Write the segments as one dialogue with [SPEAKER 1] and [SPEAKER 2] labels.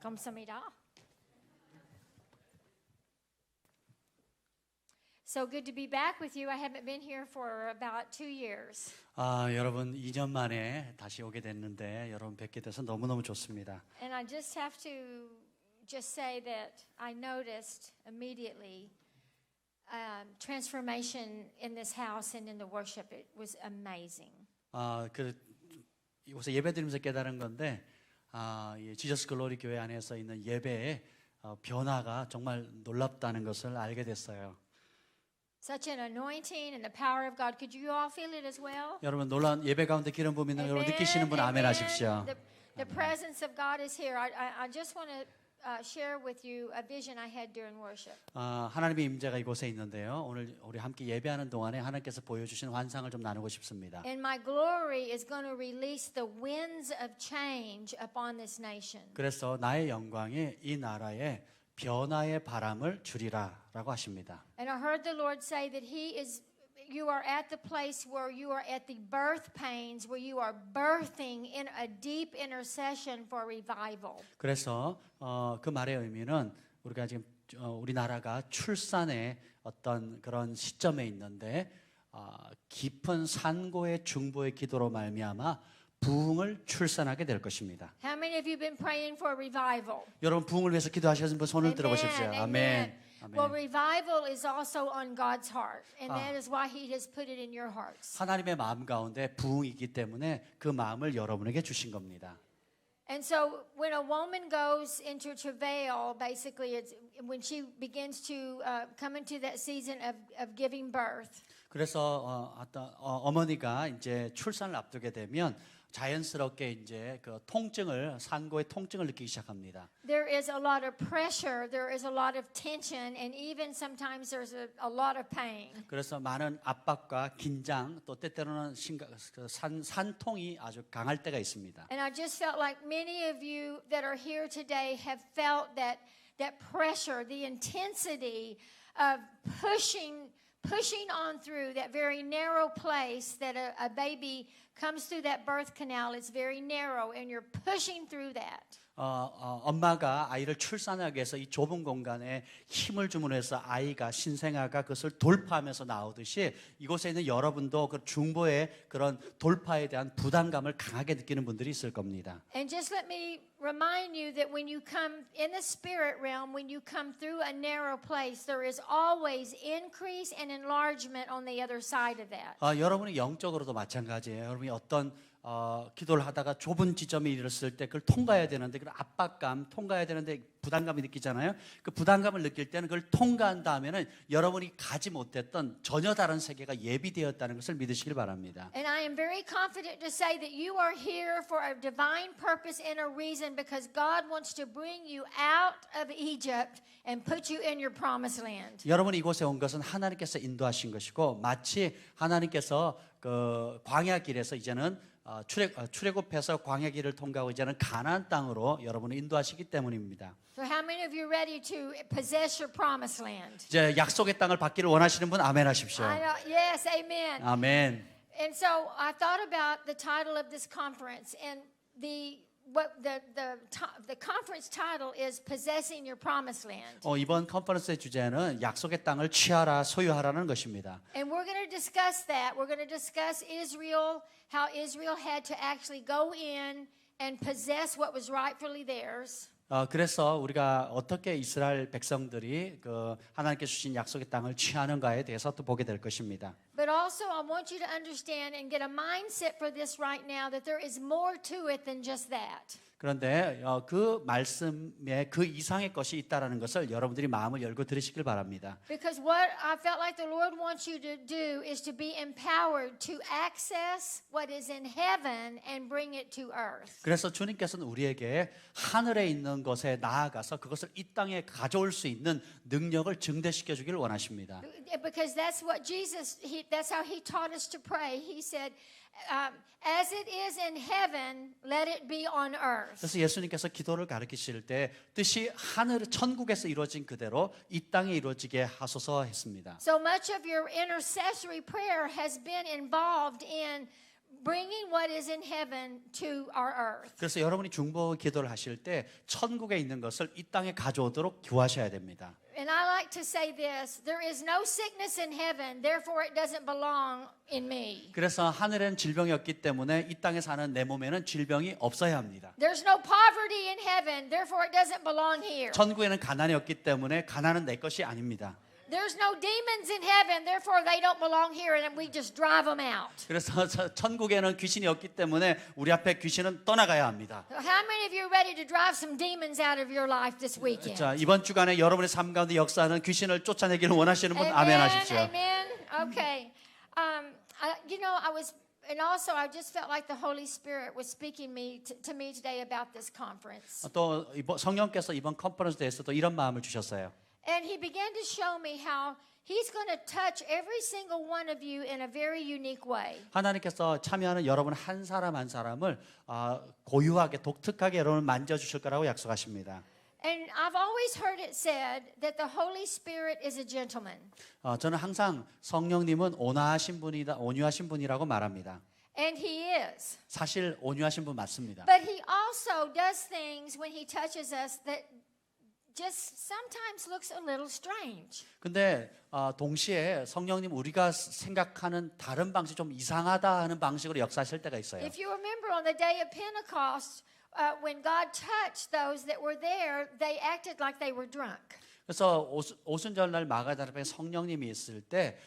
[SPEAKER 1] 감사합니다. So good to be back with you. I haven't been here for about 2 years.
[SPEAKER 2] 여러분 2년 만에 다시 오게 됐는데 여러분 뵙게 돼서 너무너무 좋습니다.
[SPEAKER 1] And I just have to just say that I noticed immediately transformation in this house and in the worship. It was amazing.
[SPEAKER 2] 이곳에 예배드리면서 깨달은 건데 이 지저스 글로리 교회 안에서 있는 예배의 변화가 정말 놀랍다는 것을 알게 됐어요.
[SPEAKER 1] Such an anointing and the power of God. Could you all feel it as well?
[SPEAKER 2] 여러분 놀라운 예배 가운데 기름 부음 있는 여러분 느끼시는 분 아멘 하십시오.
[SPEAKER 1] The presence of God is here. I just want to share with you a vision I had during worship.
[SPEAKER 2] 하나님의 임재가 이곳에 있는데요. 오늘 우리 함께 예배하는 동안에 하나님께서 보여주신 환상을 좀 나누고 싶습니다.
[SPEAKER 1] And my glory is going to release the winds of change upon this nation.
[SPEAKER 2] 그래서 나의 영광이 이 나라에 변화의 바람을 주리라라고 하십니다.
[SPEAKER 1] And I heard the Lord say that you are at the place where you are at the birth pains, where you are birthing in a deep intercession for revival.
[SPEAKER 2] 그래서 그 말의 의미는 우리가 지금 우리나라가 출산의 어떤 그런 시점에 있는데 깊은 산고의 중보의 기도로 말미암아 부흥을 출산하게 될 것입니다.
[SPEAKER 1] How many of you been praying for revival?
[SPEAKER 2] 여러분 부흥을 위해서 기도하시는 분 손을 들어보십시오. 아멘.
[SPEAKER 1] Well, revival is also on God's heart, and that is why He has put it in your hearts.
[SPEAKER 2] 하나님의 마음 가운데 부흥이기 때문에 그 마음을 여러분에게 주신 겁니다.
[SPEAKER 1] And so, when a woman goes into travail, basically, it's when she begins to come into that season of giving birth.
[SPEAKER 2] 그래서 어머니가 이제 출산을 앞두게 되면 자연스럽게 이제 그 산고의 통증을 느끼기 시작합니다.
[SPEAKER 1] There is a lot of pressure, there is a lot of tension, and even sometimes there's a lot of pain.
[SPEAKER 2] 그래서 많은 압박과 긴장 또 때때로는 산통이 아주 강할 때가 있습니다.
[SPEAKER 1] And I just felt like many of you that are here today have felt that pressure, the intensity of pushing on through that very narrow place that a baby comes through that birth canal. It's very narrow and you're pushing through that.
[SPEAKER 2] 엄마가 아이를 출산하기 위해서 이 좁은 공간에 힘을 주문해서 아이가 신생아가 그것을 돌파하면서 나오듯이 이곳에 있는 여러분도 그 중보의 그런 돌파에 대한 부담감을 강하게 느끼는 분들이 있을 겁니다.
[SPEAKER 1] And just let me remind you that when you come in the spirit realm, when you come through a narrow place, there is always increase and enlargement on the other side of that.
[SPEAKER 2] 여러분이 영적으로도 마찬가지예요. 여러분이 어떤 기도를 하다가 좁은 지점에 이르렀을 때 그걸 통과해야 되는데 그 압박감, 통과해야 되는데 부담감이 느끼잖아요. 그 부담감을 느낄 때는 그걸 통과한 다음에는 여러분이 가지 못했던 전혀 다른 세계가 예비되었다는 것을 믿으시길 바랍니다.
[SPEAKER 1] And I am very confident to say that you are here for a divine purpose and a reason because God wants to bring you out of Egypt and put you in your promised land.
[SPEAKER 2] 여러분이 이곳에 온 것은 하나님께서 인도하신 것이고 마치 하나님께서 그 광야 길에서 이제는 출애굽해서 광야 길을 통과하고 이제는 가나안 땅으로 여러분을 인도하시기 때문입니다.
[SPEAKER 1] So how many of you ready to possess your promised land?
[SPEAKER 2] 이제 약속의 땅을 받기를 원하시는 분 아멘 하십시오.
[SPEAKER 1] Yes, amen.
[SPEAKER 2] 아멘.
[SPEAKER 1] And so I thought about the title of this conference and the conference title is Possessing Your Promised Land.
[SPEAKER 2] 이번 컨퍼런스의 주제는 약속의 땅을 취하라 소유하라는 것입니다.
[SPEAKER 1] And we're going to discuss that. We're going to discuss Israel, how Israel had to actually go in and possess what was rightfully theirs.
[SPEAKER 2] 그래서 우리가 어떻게 이스라엘 백성들이 그 하나님께 주신 약속의 땅을 취하는가에 대해서 또 보게 될 것입니다.
[SPEAKER 1] But also I want you to understand and get a mindset for this right now that there is more to it than just that.
[SPEAKER 2] 그런데 그 말씀에 그 이상의 것이 있다라는 것을 여러분들이 마음을 열고 들으시길 바랍니다.
[SPEAKER 1] Because what I felt like the Lord wants you to do is to be empowered to access what is in heaven and bring it to earth.
[SPEAKER 2] 그래서 주님께서는 우리에게 하늘에 있는 것에 나아가서 그것을 이 땅에 가져올 수 있는 능력을 증대시켜 주기를 원하십니다.
[SPEAKER 1] Because that's what that's how he taught us to pray. He said, as it is in heaven, let it be on earth.
[SPEAKER 2] 그래서 예수님께서 기도를 가르치실 때 뜻이 하늘 천국에서 이루어진 그대로 이 땅에 이루어지게 하소서 했습니다.
[SPEAKER 1] So much of your intercessory prayer has been involved in bringing what is in heaven to our earth.
[SPEAKER 2] 그래서 여러분이 중보 기도를 하실 때 천국에 있는 것을 이 땅에 가져오도록 기도하셔야 됩니다.
[SPEAKER 1] And I like to say this, there is no sickness in heaven, therefore it doesn't belong in me.
[SPEAKER 2] 그래서 하늘에는 질병이 없기 때문에 이 땅에 사는 내 몸에는 질병이 없어야 합니다.
[SPEAKER 1] There's no poverty in heaven, therefore it doesn't belong here.
[SPEAKER 2] 천국에는 가난이 없기 때문에 가난은 내 것이 아닙니다.
[SPEAKER 1] There's no demons in heaven, therefore they don't belong here, and we just drive them out.
[SPEAKER 2] 그래서 천국에는 귀신이 없기 때문에 우리 앞에 귀신은 떠나가야 합니다.
[SPEAKER 1] How many of you are ready to drive some demons out of your life this weekend?
[SPEAKER 2] 자, 이번 주간에 여러분의 삶 가운데 역사하는 귀신을 쫓아내기를 원하시는 분 아멘 하십시오.
[SPEAKER 1] Amen. Okay. And also I just felt like the Holy Spirit was speaking to me today about this conference.
[SPEAKER 2] 또 성령께서 이번 컨퍼런스에 대해서도 이런 마음을 주셨어요.
[SPEAKER 1] And he began to show me how he's going to touch every single one of you in a very unique way.
[SPEAKER 2] 하나님께서 참여하는 여러분 한 사람 한 사람을 고유하게 독특하게 여러분을 만져주실 거라고 약속하십니다.
[SPEAKER 1] And I've always heard it said that the Holy Spirit is a gentleman.
[SPEAKER 2] 저는 항상 성령님은 온유하신 분이라고 말합니다.
[SPEAKER 1] And he is.
[SPEAKER 2] 사실 온유하신 분 맞습니다.
[SPEAKER 1] But he also does things when he touches us that just sometimes looks a little strange.
[SPEAKER 2] 근데 동시에 성령님 우리가 생각하는 다른 방식 좀 이상하다 하는 방식으로 역사하실 때가 있어요.
[SPEAKER 1] If you remember on the day of Pentecost, when God touched those that were there, they acted like they were drunk.
[SPEAKER 2] 그래서 오순절날 마가다락방에 성령님이 있을 때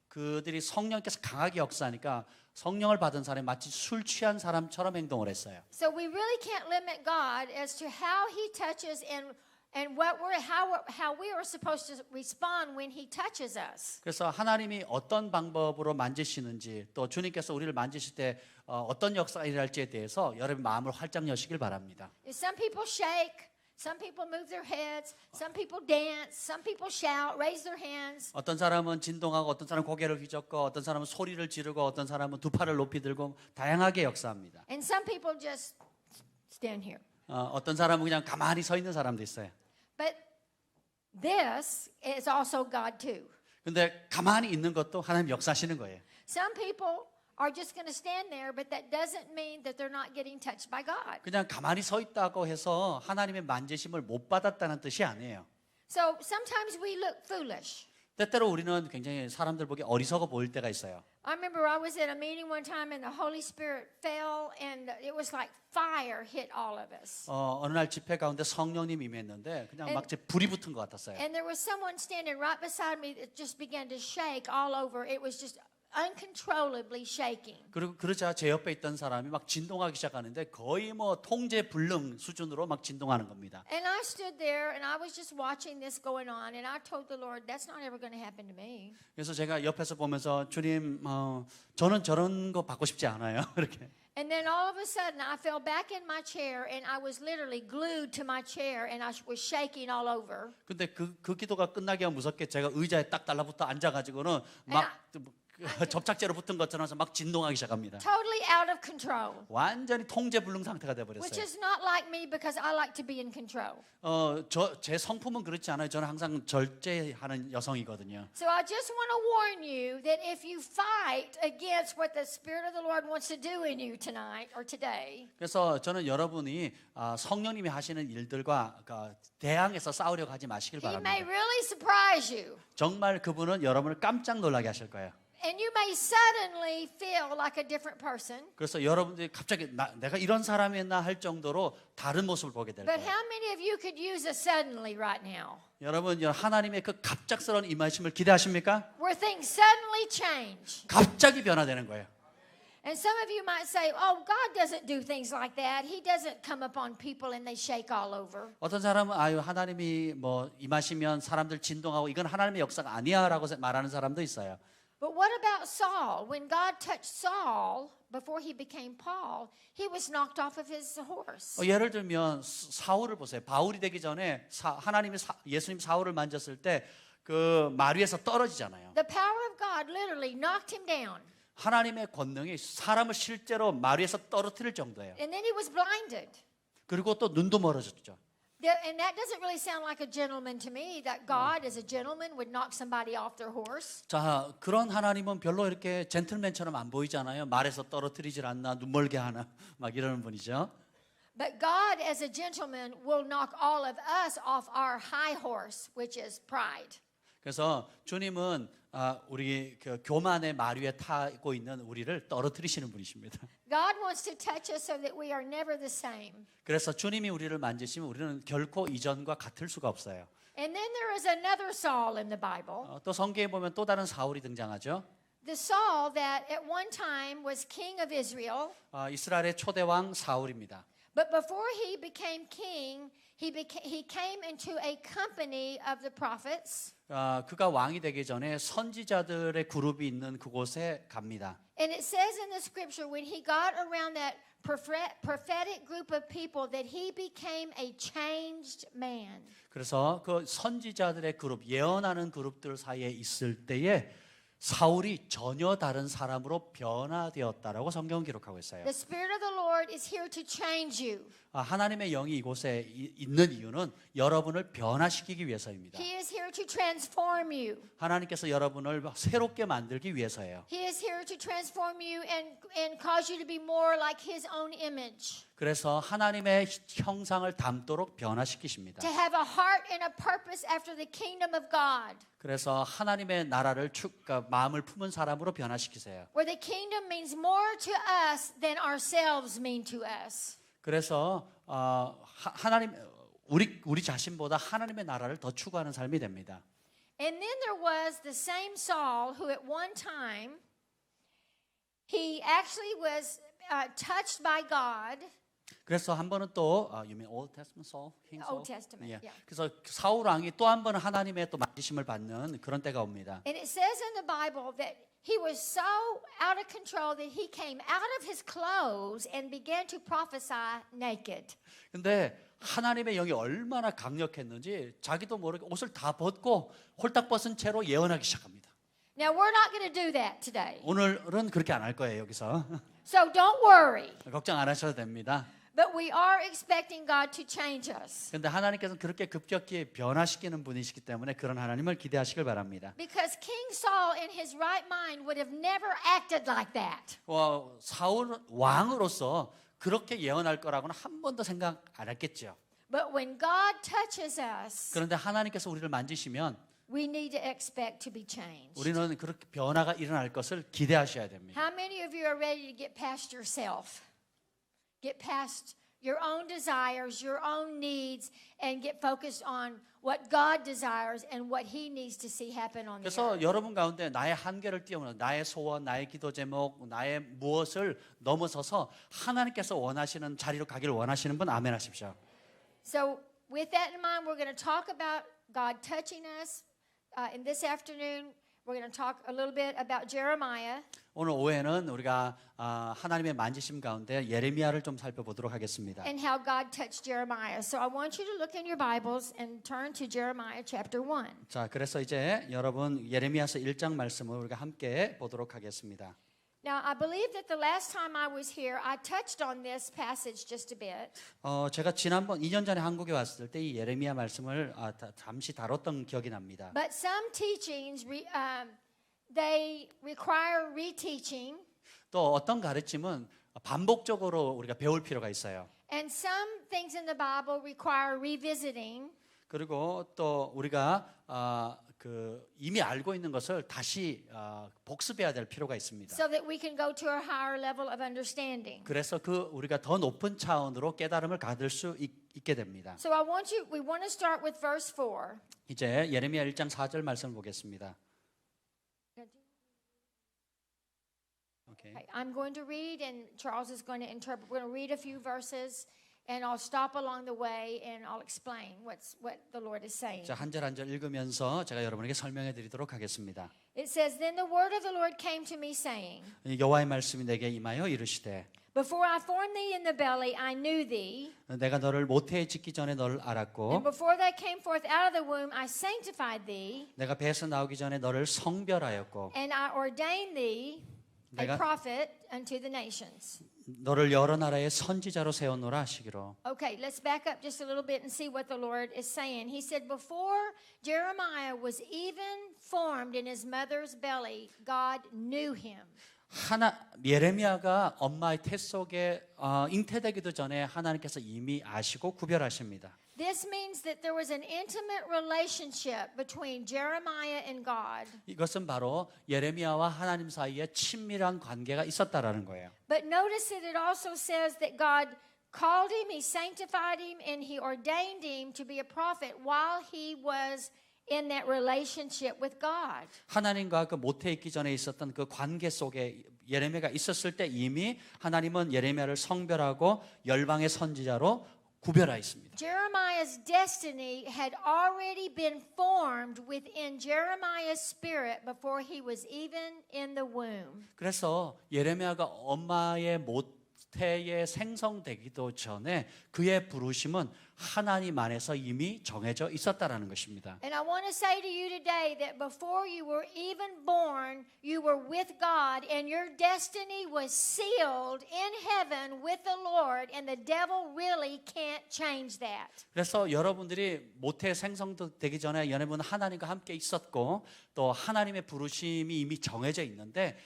[SPEAKER 2] 그들이 성령께서 강하게 역사하니까 성령을 받은 사람이 마치 술 취한 사람처럼 행동을 했어요.
[SPEAKER 1] So we really can't limit God as to how He touches and how we are supposed to respond when He touches us.
[SPEAKER 2] 그래서 하나님이 어떤 방법으로 만지시는지 또 주님께서 우리를 만지실 때 어떤 역사가 일어날지에 대해서 여러분 마음을 활짝 여시길 바랍니다.
[SPEAKER 1] Some people shake. Some people move their heads. Some people dance. Some people shout, raise their hands.
[SPEAKER 2] 어떤 사람은 진동하고 어떤 사람은 고개를 휘젓고 어떤 사람은 소리를 지르고 어떤 사람은 두 팔을 높이 들고 다양하게 역사합니다.
[SPEAKER 1] And some people just stand here.
[SPEAKER 2] 어떤 사람은 그냥 가만히 서 있는 사람도 있어요.
[SPEAKER 1] But this is also God too.
[SPEAKER 2] 근데 가만히 있는 것도 하나님 역사하시는 거예요.
[SPEAKER 1] Some people are just going to stand there, but that doesn't mean that they're not getting touched by God.
[SPEAKER 2] 그냥 가만히 서 있다고 해서 하나님의 만지심을 못 받았다는 뜻이 아니에요.
[SPEAKER 1] So sometimes we look foolish.
[SPEAKER 2] 때때로 우리는 굉장히 사람들 보기 어리석어 보일 때가 있어요.
[SPEAKER 1] I remember I was at a meeting one time and the Holy Spirit fell and it was like fire hit all of us.
[SPEAKER 2] 어느 날 집회 가운데 성령님이 임했는데 그냥 막 불이 붙은 것 같았어요.
[SPEAKER 1] And there was someone standing right beside me that just began to shake all over. It was just uncontrollably shaking.
[SPEAKER 2] 그리고 그러자 제 옆에 있던 사람이 막 진동하기 시작하는데 거의 뭐 통제 불능 수준으로 막 진동하는 겁니다.
[SPEAKER 1] And I stood there and I was just watching this going on and I told the Lord, that's not ever going to happen to me.
[SPEAKER 2] 그래서 제가 옆에서 보면서 주님, 저는 저런 거 받고 싶지 않아요. 이렇게.
[SPEAKER 1] And then all of a sudden I fell back in my chair and I was literally glued to my chair and I was shaking all over.
[SPEAKER 2] 근데 그 기도가 끝나기가 무섭게 제가 의자에 딱 달라붙어 앉아가지고는 막 접착제로 붙은 것처럼 해서 막 진동하기 시작합니다.
[SPEAKER 1] Totally out of control.
[SPEAKER 2] 완전히 통제 불능 상태가 돼
[SPEAKER 1] Which
[SPEAKER 2] 버렸어요.
[SPEAKER 1] is not like me because I like to be in control.
[SPEAKER 2] 제 성품은 그렇지 않아요. 저는 항상 절제하는 여성이거든요.
[SPEAKER 1] So I just want to warn you that if you fight against what the Spirit of the Lord wants to do in you tonight or today,
[SPEAKER 2] 그래서 저는 여러분이 성령님이 하시는 일들과 대항해서 싸우려고 하지 마시길
[SPEAKER 1] He may
[SPEAKER 2] 바랍니다.
[SPEAKER 1] really surprise you.
[SPEAKER 2] 정말 그분은 여러분을 깜짝 놀라게 하실 거예요.
[SPEAKER 1] And you may suddenly feel like a different person.
[SPEAKER 2] 그래서 여러분들이 갑자기 내가 이런 사람이었나 할 정도로 다른 모습을 보게 될
[SPEAKER 1] But
[SPEAKER 2] 거예요.
[SPEAKER 1] how many of you could use a suddenly right now?
[SPEAKER 2] 여러분 하나님의 그 갑작스러운 임하심을 기대하십니까?
[SPEAKER 1] Where things suddenly change.
[SPEAKER 2] 갑자기 변화되는 거예요.
[SPEAKER 1] And some of you might say, oh, God doesn't do things like that. He doesn't come upon people and they shake all over.
[SPEAKER 2] 어떤 사람은 하나님이 뭐 임하시면 사람들 진동하고 이건 하나님의 역사가 아니야라고 말하는 사람도 있어요.
[SPEAKER 1] But what about Saul? When God touched Saul before he became Paul, he was knocked off of his horse.
[SPEAKER 2] 예를 들면 사울을 보세요. 바울이 되기 전에 예수님 사울을 만졌을 때 그 말 위에서 떨어지잖아요.
[SPEAKER 1] The power of God literally knocked him down.
[SPEAKER 2] 하나님의 권능이 사람을 실제로 말 위에서 떨어뜨릴 정도예요.
[SPEAKER 1] And then he was blinded.
[SPEAKER 2] 그리고 또 눈도 멀어졌죠.
[SPEAKER 1] And that doesn't really sound like a gentleman to me, that God as a gentleman would knock somebody off their horse.
[SPEAKER 2] 자, 그런 하나님은 별로 이렇게 젠틀맨처럼 안 보이잖아요. 말에서 떨어뜨리질 않나, 눈멀게 하나, 막 이러는 분이죠.
[SPEAKER 1] But God as a gentleman will knock all of us off our high horse, which is pride.
[SPEAKER 2] 그래서 주님은 우리 그 교만의 말 위에 타고 있는 우리를 떨어뜨리시는 분이십니다.
[SPEAKER 1] God wants to touch us so that we are never the same.
[SPEAKER 2] 그래서 주님이 우리를 만지시면 우리는 결코 이전과 같을 수가 없어요.
[SPEAKER 1] And then there is another Saul in the Bible.
[SPEAKER 2] 또 성경에 보면 또 다른 사울이 등장하죠.
[SPEAKER 1] The Saul that at one time was king of Israel.
[SPEAKER 2] 이스라엘의 초대 왕 사울입니다.
[SPEAKER 1] But before he became king, he came into a company of the prophets.
[SPEAKER 2] 그가 왕이 되기 전에 선지자들의 그룹이 있는 그곳에 갑니다.
[SPEAKER 1] And it says in the scripture when he got around that prophetic group of people that he became a changed man.
[SPEAKER 2] 그래서 그 선지자들의 그룹, 예언하는 그룹들 사이에 있을 때에 사울이 전혀 다른 사람으로 변화되었다라고 성경은 기록하고 있어요.
[SPEAKER 1] The Spirit of the Lord is here to change you.
[SPEAKER 2] 하나님의 영이 이곳에 있는 이유는 여러분을 변화시키기 위해서입니다.
[SPEAKER 1] He is here to transform you.
[SPEAKER 2] 하나님께서 여러분을 새롭게 만들기 위해서요.
[SPEAKER 1] He is here to transform you and cause you to be more like His own image.
[SPEAKER 2] 그래서 하나님의 형상을 담도록 변화시키십니다.
[SPEAKER 1] To have a heart and a purpose after the kingdom of God.
[SPEAKER 2] 그래서 하나님의 나라를 마음을 품은 사람으로 변화시키세요.
[SPEAKER 1] Where the kingdom means more to us than ourselves mean to us.
[SPEAKER 2] 그래서 하나님 우리 자신보다 하나님의 나라를 더 추구하는 삶이 됩니다.
[SPEAKER 1] And then there was the same Saul who at one time he actually was touched by God.
[SPEAKER 2] 그래서 한 번은 또 you mean Old Testament Saul? King Saul?
[SPEAKER 1] Old Testament.
[SPEAKER 2] Yeah.
[SPEAKER 1] Yeah.
[SPEAKER 2] 그래서 사울 왕이 또 한 번은 하나님의 또 만지심을 받는 그런 때가 옵니다.
[SPEAKER 1] And it says in the Bible that he was so out of control that he came out of his clothes and began to prophesy naked.
[SPEAKER 2] 근데 하나님의 영이 얼마나 강력했는지 자기도 모르게 옷을 다 벗고 홀딱 벗은 채로 예언하기 시작합니다.
[SPEAKER 1] Now we're not going to do that today.
[SPEAKER 2] 오늘은 그렇게 안 할 거예요, 여기서.
[SPEAKER 1] So don't worry.
[SPEAKER 2] 걱정 안 하셔도 됩니다.
[SPEAKER 1] But we are expecting God to change us.
[SPEAKER 2] 근데 하나님께서는 그렇게 급격히 변화시키는 분이시기 때문에 그런 하나님을 기대하시길 바랍니다.
[SPEAKER 1] Because King Saul in his right mind would have never acted like that.
[SPEAKER 2] 사울 왕으로서 그렇게 예언할 거라고는 한 번도 생각 안 했겠죠.
[SPEAKER 1] But when God touches us,
[SPEAKER 2] 그런데 하나님께서 우리를 만지시면
[SPEAKER 1] we need to expect to be changed.
[SPEAKER 2] 우리는 그렇게 변화가 일어날 것을 기대하셔야 됩니다.
[SPEAKER 1] How many of you are ready to get past yourself? Get past your own desires, your own needs, and get focused on what God desires and what He needs to see happen on the
[SPEAKER 2] 그래서
[SPEAKER 1] earth.
[SPEAKER 2] 여러분 가운데 나의 한계를 뛰어넘는 나의 소원, 나의 기도 제목, 나의 무엇을 넘어서서 하나님께서 원하시는 자리로 가기를 원하시는 분 아멘 하십시오.
[SPEAKER 1] So with that in mind, we're going to talk about God touching us. And this afternoon, we're going to talk a little bit about Jeremiah.
[SPEAKER 2] 오늘 오후에는 우리가 하나님의 만지심 가운데 예레미야를 좀 살펴보도록 하겠습니다.
[SPEAKER 1] And how God touched Jeremiah. So I want you to look in your Bibles and turn to Jeremiah chapter 1.
[SPEAKER 2] 자, 그래서 이제 여러분 예레미야서 1장 말씀을 우리가 함께 보도록 하겠습니다.
[SPEAKER 1] Now, I believe that the last time I was here, I touched on this passage just a bit.
[SPEAKER 2] 제가 지난번 2년 전에 한국에 왔을 때 이 예레미야 말씀을 잠시 다뤘던 기억이 납니다.
[SPEAKER 1] But some teachings, they require reteaching.
[SPEAKER 2] 또 어떤 가르침은 반복적으로 우리가 배울 필요가 있어요.
[SPEAKER 1] And some things in the Bible require revisiting.
[SPEAKER 2] 그리고 또 우리가 이미 알고 있는 것을 다시 복습해야 될 필요가 있습니다.
[SPEAKER 1] So that we can go to a higher level of understanding.
[SPEAKER 2] 그래서 우리가 더 높은 차원으로 깨달음을 가질 수 있게 됩니다.
[SPEAKER 1] So we want to start with verse 4.
[SPEAKER 2] 이제 예레미야 1장 4절 말씀을 보겠습니다.
[SPEAKER 1] Okay, I'm going to read and Charles is going to interpret. We're going to read a few verses and I'll stop along the way and I'll explain what the Lord is saying.
[SPEAKER 2] 자, 한 절 한 절 읽으면서 제가 여러분에게 설명해 드리도록 하겠습니다.
[SPEAKER 1] It says, Then the word of the Lord came to me saying,
[SPEAKER 2] 여호와의 말씀이 내게 임하여 이르시되
[SPEAKER 1] Before I formed thee in the belly, I knew thee.
[SPEAKER 2] 내가 너를 모태에 짓기 전에 너를
[SPEAKER 1] And
[SPEAKER 2] 알았고
[SPEAKER 1] before thou came forth out of the womb, I sanctified thee.
[SPEAKER 2] 내가 배에서 나오기 전에 너를 성별하였고
[SPEAKER 1] And I ordained thee a
[SPEAKER 2] 내가-
[SPEAKER 1] prophet unto the nations.
[SPEAKER 2] 너를 여러 나라의 선지자로 세워놓으라 하시기로.
[SPEAKER 1] Okay, let's back up just a little bit and see what the Lord is saying. He said, before Jeremiah was even formed in his mother's belly, God knew him.
[SPEAKER 2] 예레미야가 엄마의 태 속에 잉태되기도 전에 하나님께서 이미 아시고 구별하십니다.
[SPEAKER 1] This means that there was an intimate relationship between Jeremiah and God.
[SPEAKER 2] 이것은 바로 예레미야와 하나님 사이에 친밀한 관계가 있었다라는 거예요.
[SPEAKER 1] But notice that it also says that God called him, he sanctified him, and he ordained him to be a prophet while he was in that relationship with God.
[SPEAKER 2] 하나님과 그 모태 있기 전에 있었던 그 관계 속에 예레미야가 있었을 때 이미 하나님은 예레미야를 성별하고 열방의 선지자로 구별하였습니다.
[SPEAKER 1] Jeremiah's destiny had already been formed within Jeremiah's spirit before he was even in the womb.
[SPEAKER 2] 그래서 예레미야가 엄마의 모태에 생성되기도 전에 그의 부르심은 하나님 안에서 이미 정해져 있었다라는 것입니다.
[SPEAKER 1] And I want to say to you today that before you were even born, you were with God and your destiny was sealed in heaven with the Lord, and the devil really can't change that.
[SPEAKER 2] 그래서 여러분들이 모태 생성되기 전에 여러분은 하나님과 함께 있었고 또 하나님의 부르심이 이미 정해져 있는데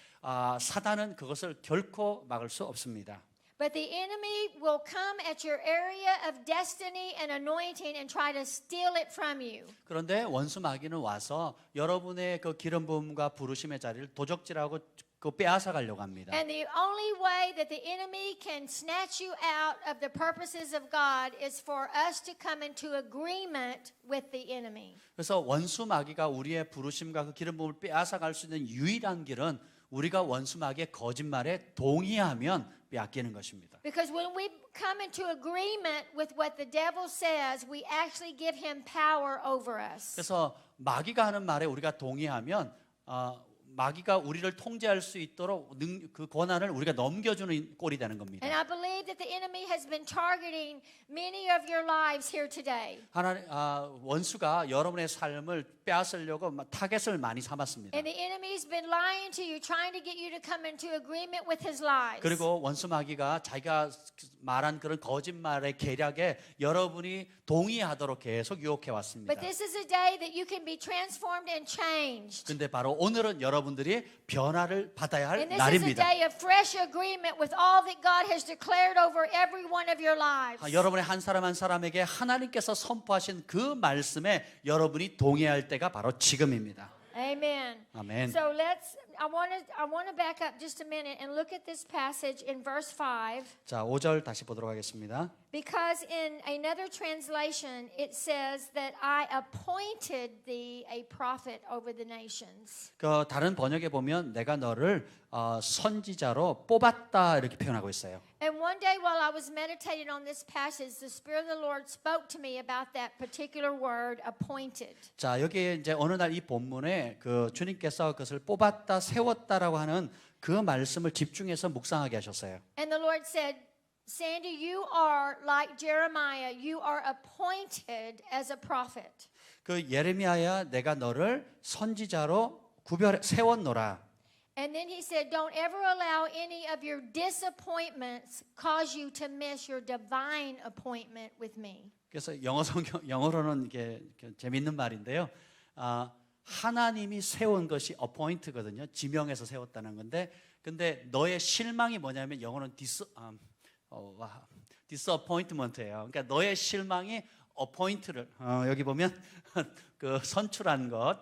[SPEAKER 2] 사단은 그것을 결코 막을 수 없습니다.
[SPEAKER 1] But the enemy will come at your area of destiny and anointing and try to steal it from you.
[SPEAKER 2] 그런데 원수 마귀는 와서 여러분의 그 기름 부음과 부르심의 자리를 도적질하고 그 빼앗아 가려고 합니다.
[SPEAKER 1] And the only way that the enemy can snatch you out of the purposes of God is for us to come into agreement with the enemy.
[SPEAKER 2] 그래서 원수 마귀가 우리의 부르심과 그 기름 부음을 빼앗아 갈 수 있는 유일한 길은 우리가 원수 마귀의 거짓말에 동의하면 빼앗기는 것입니다.
[SPEAKER 1] Because when we come into agreement with what the devil says, we actually give him power over us.
[SPEAKER 2] 그래서 마귀가 하는 말에 우리가 동의하면 마귀가 우리를 통제할 수 있도록 그 권한을 우리가 넘겨주는 꼴이 되는 겁니다.
[SPEAKER 1] And I believe that the enemy has been targeting many of your lives here today.
[SPEAKER 2] 원수가 여러분의 삶을 빼앗으려고 타겟을 많이 삼았습니다.
[SPEAKER 1] And the enemy's been lying to you, trying to get you to come into agreement with his lies.
[SPEAKER 2] 그리고 원수 마귀가 자기가 말한 그런 거짓말의 계략에 여러분이 동의하도록 계속 유혹해 왔습니다.
[SPEAKER 1] But this is a day that you can be transformed and changed.
[SPEAKER 2] 근데 바로 오늘은 여러분들이 변화를 받아야 할
[SPEAKER 1] And this is a
[SPEAKER 2] 날입니다.
[SPEAKER 1] day of fresh agreement with all that God has declared over every one of your lives.
[SPEAKER 2] 여러분의 한 사람 한 사람에게 하나님께서 선포하신 그 말씀에 여러분이 동의할 때가 바로 지금입니다.
[SPEAKER 1] Amen.
[SPEAKER 2] 아멘.
[SPEAKER 1] So I want to back up just a minute and look at this passage in verse 5.
[SPEAKER 2] 자, 5절 다시 보도록 하겠습니다.
[SPEAKER 1] Because in another translation it says that I appointed thee a prophet over the nations.
[SPEAKER 2] 그 다른 번역에 보면 내가 너를 선지자로 뽑았다 이렇게 표현하고 있어요.
[SPEAKER 1] And one day while I was meditating on this passage, the Spirit of the Lord spoke to me about that particular word, appointed.
[SPEAKER 2] 자, 여기에 이제 어느 날 이 본문에 그 주님께서 그것을 뽑았다 세웠다라고 하는 그 말씀을 집중해서 묵상하게 하셨어요.
[SPEAKER 1] And the Lord said, Sandy, you are like Jeremiah. You are appointed as a prophet.
[SPEAKER 2] 그 예레미야야 내가 너를 선지자로 세웠노라.
[SPEAKER 1] And then he said, don't ever allow any of your disappointments cause you to miss your divine appointment with me.
[SPEAKER 2] 그래서 영어로는 이게 재밌는 말인데요. 하나님이 세운 것이 appoint거든요. 지명해서 세웠다는 건데, 근데 너의 실망이 뭐냐면 영어는 disappointment예요. 그러니까 너의 실망이 appoint를 여기 보면 그 선출한 것,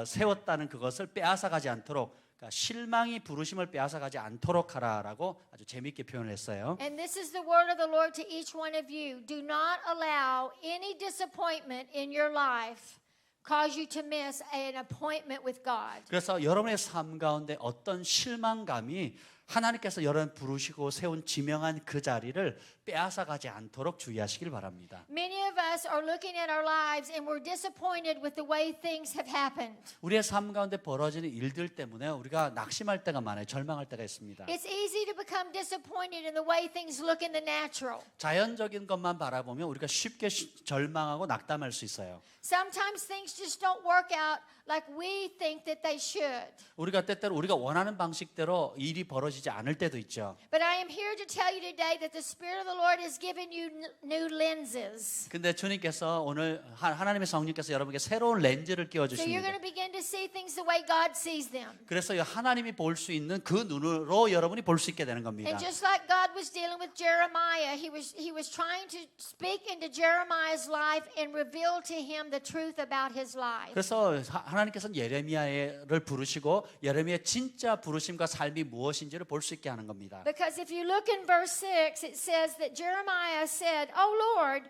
[SPEAKER 2] 세웠다는 그것을 빼앗아가지 않도록. 그러니까 실망이 부르심을 빼앗아가지 않도록 하라라고 아주 재미있게 표현을 했어요.
[SPEAKER 1] And this is the word of the Lord to each one of you. Do not allow any disappointment in your life cause you to miss an appointment with God.
[SPEAKER 2] 그래서 여러분의 삶 가운데 어떤 실망감이 하나님께서 여러분 부르시고 세운 지명한 그 자리를 빼앗아가지 않도록 주의하시길 바랍니다.
[SPEAKER 1] Many of us are looking at our lives and we're disappointed with the way things have happened.
[SPEAKER 2] 우리의 삶 가운데 벌어지는 일들 때문에 우리가 낙심할 때가 많아요. 절망할 때가 있습니다.
[SPEAKER 1] It's easy to become disappointed in the way things look in the natural.
[SPEAKER 2] 자연적인 것만 바라보면 우리가 쉽게 절망하고 낙담할 수 있어요.
[SPEAKER 1] Sometimes things just don't work out like we think that they should.
[SPEAKER 2] 우리가 때때로 우리가 원하는 방식대로 일이 벌어지지 이루어지지 않을 때도 있죠.
[SPEAKER 1] But I am here to tell you today that the Spirit of the Lord has given you new lenses.
[SPEAKER 2] 근데 주님께서 오늘 하나님의 성령께서 여러분에게 새로운 렌즈를 끼워
[SPEAKER 1] So you're going
[SPEAKER 2] 주십니다.
[SPEAKER 1] to begin to see things the way God sees them.
[SPEAKER 2] 그래서 하나님이 볼 수 있는 그 눈으로 여러분이 볼 수 있게 되는 겁니다.
[SPEAKER 1] And just like God was dealing with Jeremiah, he was trying to speak into Jeremiah's life and reveal to him the truth about his life.
[SPEAKER 2] 그래서 하나님께서는 예레미야를 부르시고 예레미야의 진짜 부르심과 삶이 무엇인지를 볼 수 있게 하는 겁니다.
[SPEAKER 1] Because if you look in verse 6, it says that Jeremiah said, "Oh Lord,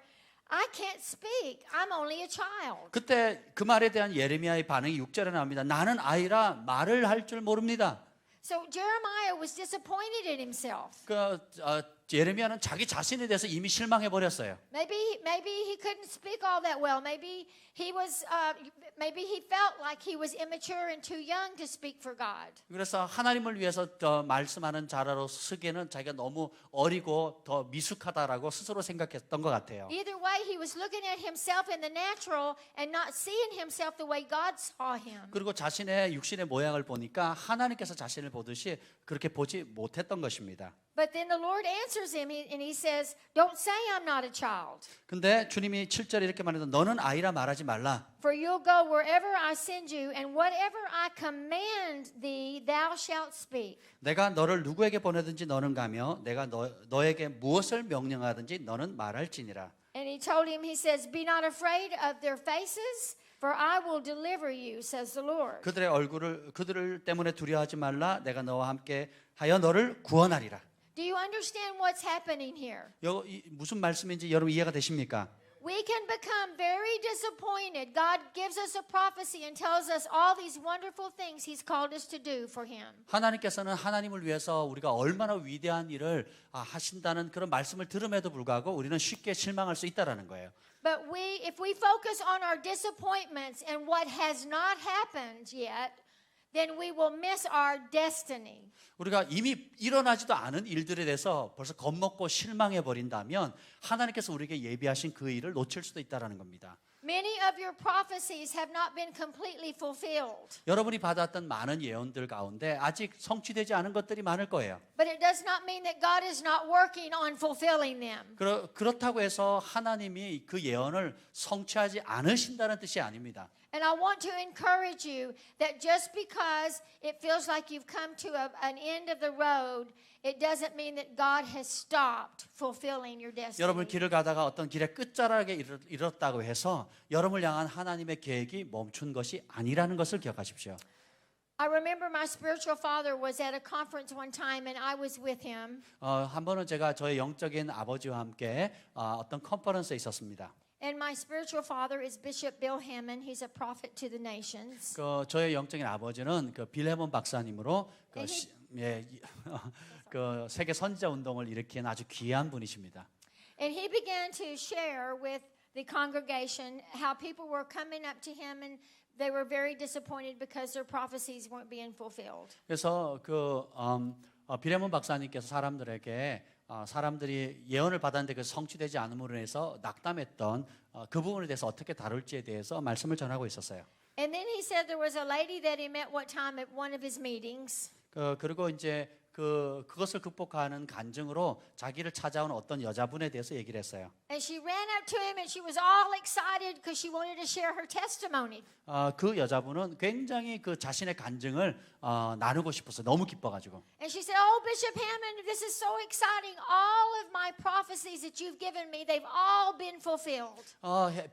[SPEAKER 1] I can't speak. I'm only a child."
[SPEAKER 2] 그때 그 말에 대한 예레미야의 반응이 6절에 나옵니다. 나는 아이라 말을 할 줄 모릅니다.
[SPEAKER 1] So Jeremiah was disappointed in himself.
[SPEAKER 2] 예레미야는 자기 자신에 대해서 이미 실망해 버렸어요.
[SPEAKER 1] Maybe he couldn't speak all that well. Maybe he felt like he was immature and too young to speak for God.
[SPEAKER 2] 그래서 하나님을 위해서 더 말씀하는 자라로 쓰기에는 자기가 너무 어리고 더 미숙하다라고 스스로 생각했던 것 같아요.
[SPEAKER 1] Either way, he was looking at himself in the natural and not seeing himself the way God saw him.
[SPEAKER 2] 그리고 자신의 육신의 모양을 보니까 하나님께서 자신을 보듯이 그렇게 보지 못했던 것입니다.
[SPEAKER 1] But then the Lord answers him and he says, "Don't say I'm not a child.
[SPEAKER 2] 근데 주님이 7절에 이렇게 말해서 너는 아이라 말하지 말라.
[SPEAKER 1] For you'll go wherever I send you, and whatever I command thee, thou shalt speak."
[SPEAKER 2] 내가 너를 누구에게 보내든지 너는 가며 내가 너에게 무엇을 명령하든지 너는 말할지니라.
[SPEAKER 1] And he told him, he says, "Be not afraid of their faces, for I will deliver you," says the Lord.
[SPEAKER 2] 그들의 얼굴을 그들을 때문에 두려워하지 말라. 내가 너와 함께 하여 너를 구원하리라.
[SPEAKER 1] Do you understand what's happening here?
[SPEAKER 2] 무슨 말씀인지 여러분 이해가 되십니까?
[SPEAKER 1] We can become very disappointed. God gives us a prophecy and tells us all these wonderful things He's called us to do for Him.
[SPEAKER 2] 하나님께서는 하나님을 위해서 우리가 얼마나 위대한 일을 하신다는 그런 말씀을 들음에도 불구하고 우리는 쉽게 실망할 수 있다라는 거예요.
[SPEAKER 1] But if we focus on our disappointments and what has not happened yet, then we will miss our destiny.
[SPEAKER 2] 우리가 이미 일어나지도 않은 일들에 대해서 벌써 겁먹고 실망해 버린다면 하나님께서 우리에게 예비하신 그 일을 놓칠 수도 있다라는 겁니다.
[SPEAKER 1] Many of your prophecies have not been completely fulfilled.
[SPEAKER 2] 여러분이 받았던 많은 예언들 가운데 아직 성취되지 않은 것들이 많을 거예요.
[SPEAKER 1] But it does not mean that God is not working on fulfilling them.
[SPEAKER 2] 그렇다고 해서 하나님이 그 예언을 성취하지 않으신다는 뜻이 아닙니다.
[SPEAKER 1] And I want to encourage you that just because it feels like you've come to an end of the road, it doesn't mean that God has stopped fulfilling your destiny.
[SPEAKER 2] 여러분 길을 가다가 어떤 길의 끝자락에 이르렀다고 해서 여러분을 향한 하나님의 계획이 멈춘 것이 아니라는 것을 기억하십시오.
[SPEAKER 1] I remember my spiritual father was at a conference one time and I was with him.
[SPEAKER 2] 한 번은 제가 저의 영적인 아버지와 함께 어떤 컨퍼런스에 있었습니다.
[SPEAKER 1] And my spiritual father is Bishop Bill Hammond. He's a prophet to the nations.
[SPEAKER 2] 저의 영적인 아버지는 빌 해먼 박사님으로 그 세계 선지자 운동을 일으킨 아주 귀한 분이십니다.
[SPEAKER 1] And he began to share with the congregation how people were coming up to him and they were very disappointed because their prophecies weren't being fulfilled.
[SPEAKER 2] 그래서 빌 해먼 박사님께서 사람들이 예언을 받았는데 그 성취되지 않음으로 인해서 낙담했던 그 부분에 대해서 어떻게 다룰지에 대해서 말씀을 전하고 있었어요.
[SPEAKER 1] And then he said there was a lady that he met one time at one of his meetings.
[SPEAKER 2] 그리고 이제 그것을 극복하는 간증으로 자기를 찾아온 어떤 여자분에 대해서 얘기를 했어요.
[SPEAKER 1] And she ran up to him and she was all excited because she wanted to share her testimony.
[SPEAKER 2] 그 여자분은 굉장히 그 자신의 간증을 나누고 싶었어요. 너무 기뻐가지고.
[SPEAKER 1] And she said, "Oh, Bishop Hammond, this is so exciting. All of my prophecies that you've given me, they've all been fulfilled."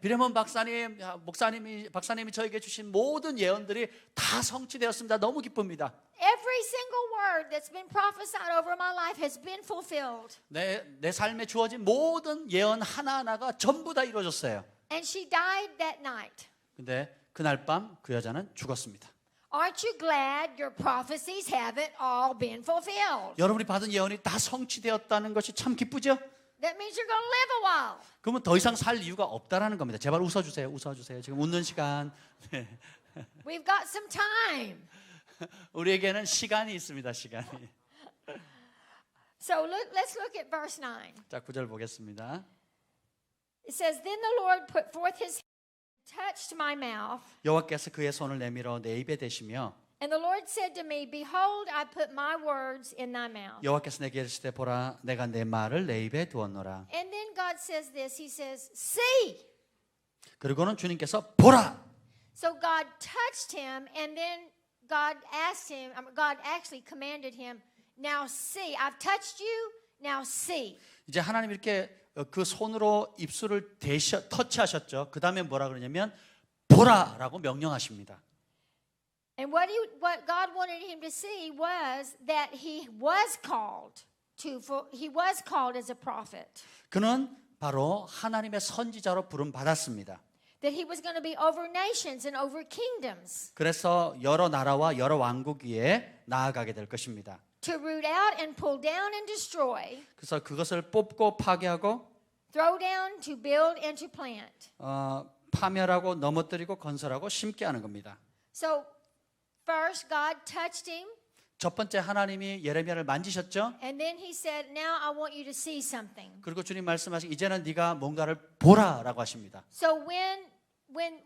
[SPEAKER 2] 빌해먼 박사님이 저에게 주신 모든 예언들이 다 성취되었습니다. 너무 기쁩니다.
[SPEAKER 1] Every single word that's been prophesied over my life has been fulfilled.
[SPEAKER 2] 내 삶에 주어진 모든 예언 하나하나가 전부 다 이루어졌어요.
[SPEAKER 1] And she died that night.
[SPEAKER 2] 근데 그날 밤 그 여자는 죽었습니다.
[SPEAKER 1] Aren't you glad your prophecies haven't all been fulfilled?
[SPEAKER 2] 여러분이 받은 예언이 다 성취되었다는 것이 참 기쁘죠?
[SPEAKER 1] That means you're going to live a while.
[SPEAKER 2] 그러면 더 이상 살 이유가 없다라는 겁니다. 제발 웃어주세요. 지금 웃는 시간.
[SPEAKER 1] We've got some time.
[SPEAKER 2] 우리에게는 시간이 있습니다. 시간이.
[SPEAKER 1] So let's look at verse 9.
[SPEAKER 2] 자, 9절 보겠습니다.
[SPEAKER 1] It says, "Then the Lord put forth his hand, touched my mouth,
[SPEAKER 2] 여호와께서 그의 손을 내밀어 내 입에 대시며
[SPEAKER 1] And the Lord said to me, Behold, I put my words in thy mouth.
[SPEAKER 2] 여호와께서 내게 이르시되 보라 내가 내 말을 내 입에 두었노라.
[SPEAKER 1] And then God says this. He says, See.
[SPEAKER 2] 그리고는 주님께서 보라.
[SPEAKER 1] So God touched him, and then God actually commanded him, Now see. I've touched you. Now see.
[SPEAKER 2] 이제 하나님 이렇게 그 손으로 입술을 터치하셨죠. 그 다음에 뭐라 그러냐면 보라라고 명령하십니다.
[SPEAKER 1] And what God wanted him to see was that he was called as a prophet.
[SPEAKER 2] 그는 바로 하나님의 선지자로 부름 받았습니다.
[SPEAKER 1] That he was going to be over nations and over kingdoms.
[SPEAKER 2] 그래서 여러 나라와 여러 왕국 위에 나아가게 될 것입니다.
[SPEAKER 1] To root out and pull down and destroy.
[SPEAKER 2] 그래서 그것을 뽑고 파괴하고
[SPEAKER 1] Throw down, to build and to plant.
[SPEAKER 2] 파멸하고 넘어뜨리고 건설하고 심게 하는 겁니다.
[SPEAKER 1] So first God touched him.
[SPEAKER 2] 첫 번째 하나님이 예레미야를 만지셨죠.
[SPEAKER 1] And then he said, Now I want you to see something.
[SPEAKER 2] 그리고 주님 말씀하신 이제는 네가 뭔가를 보라라고 하십니다.
[SPEAKER 1] So when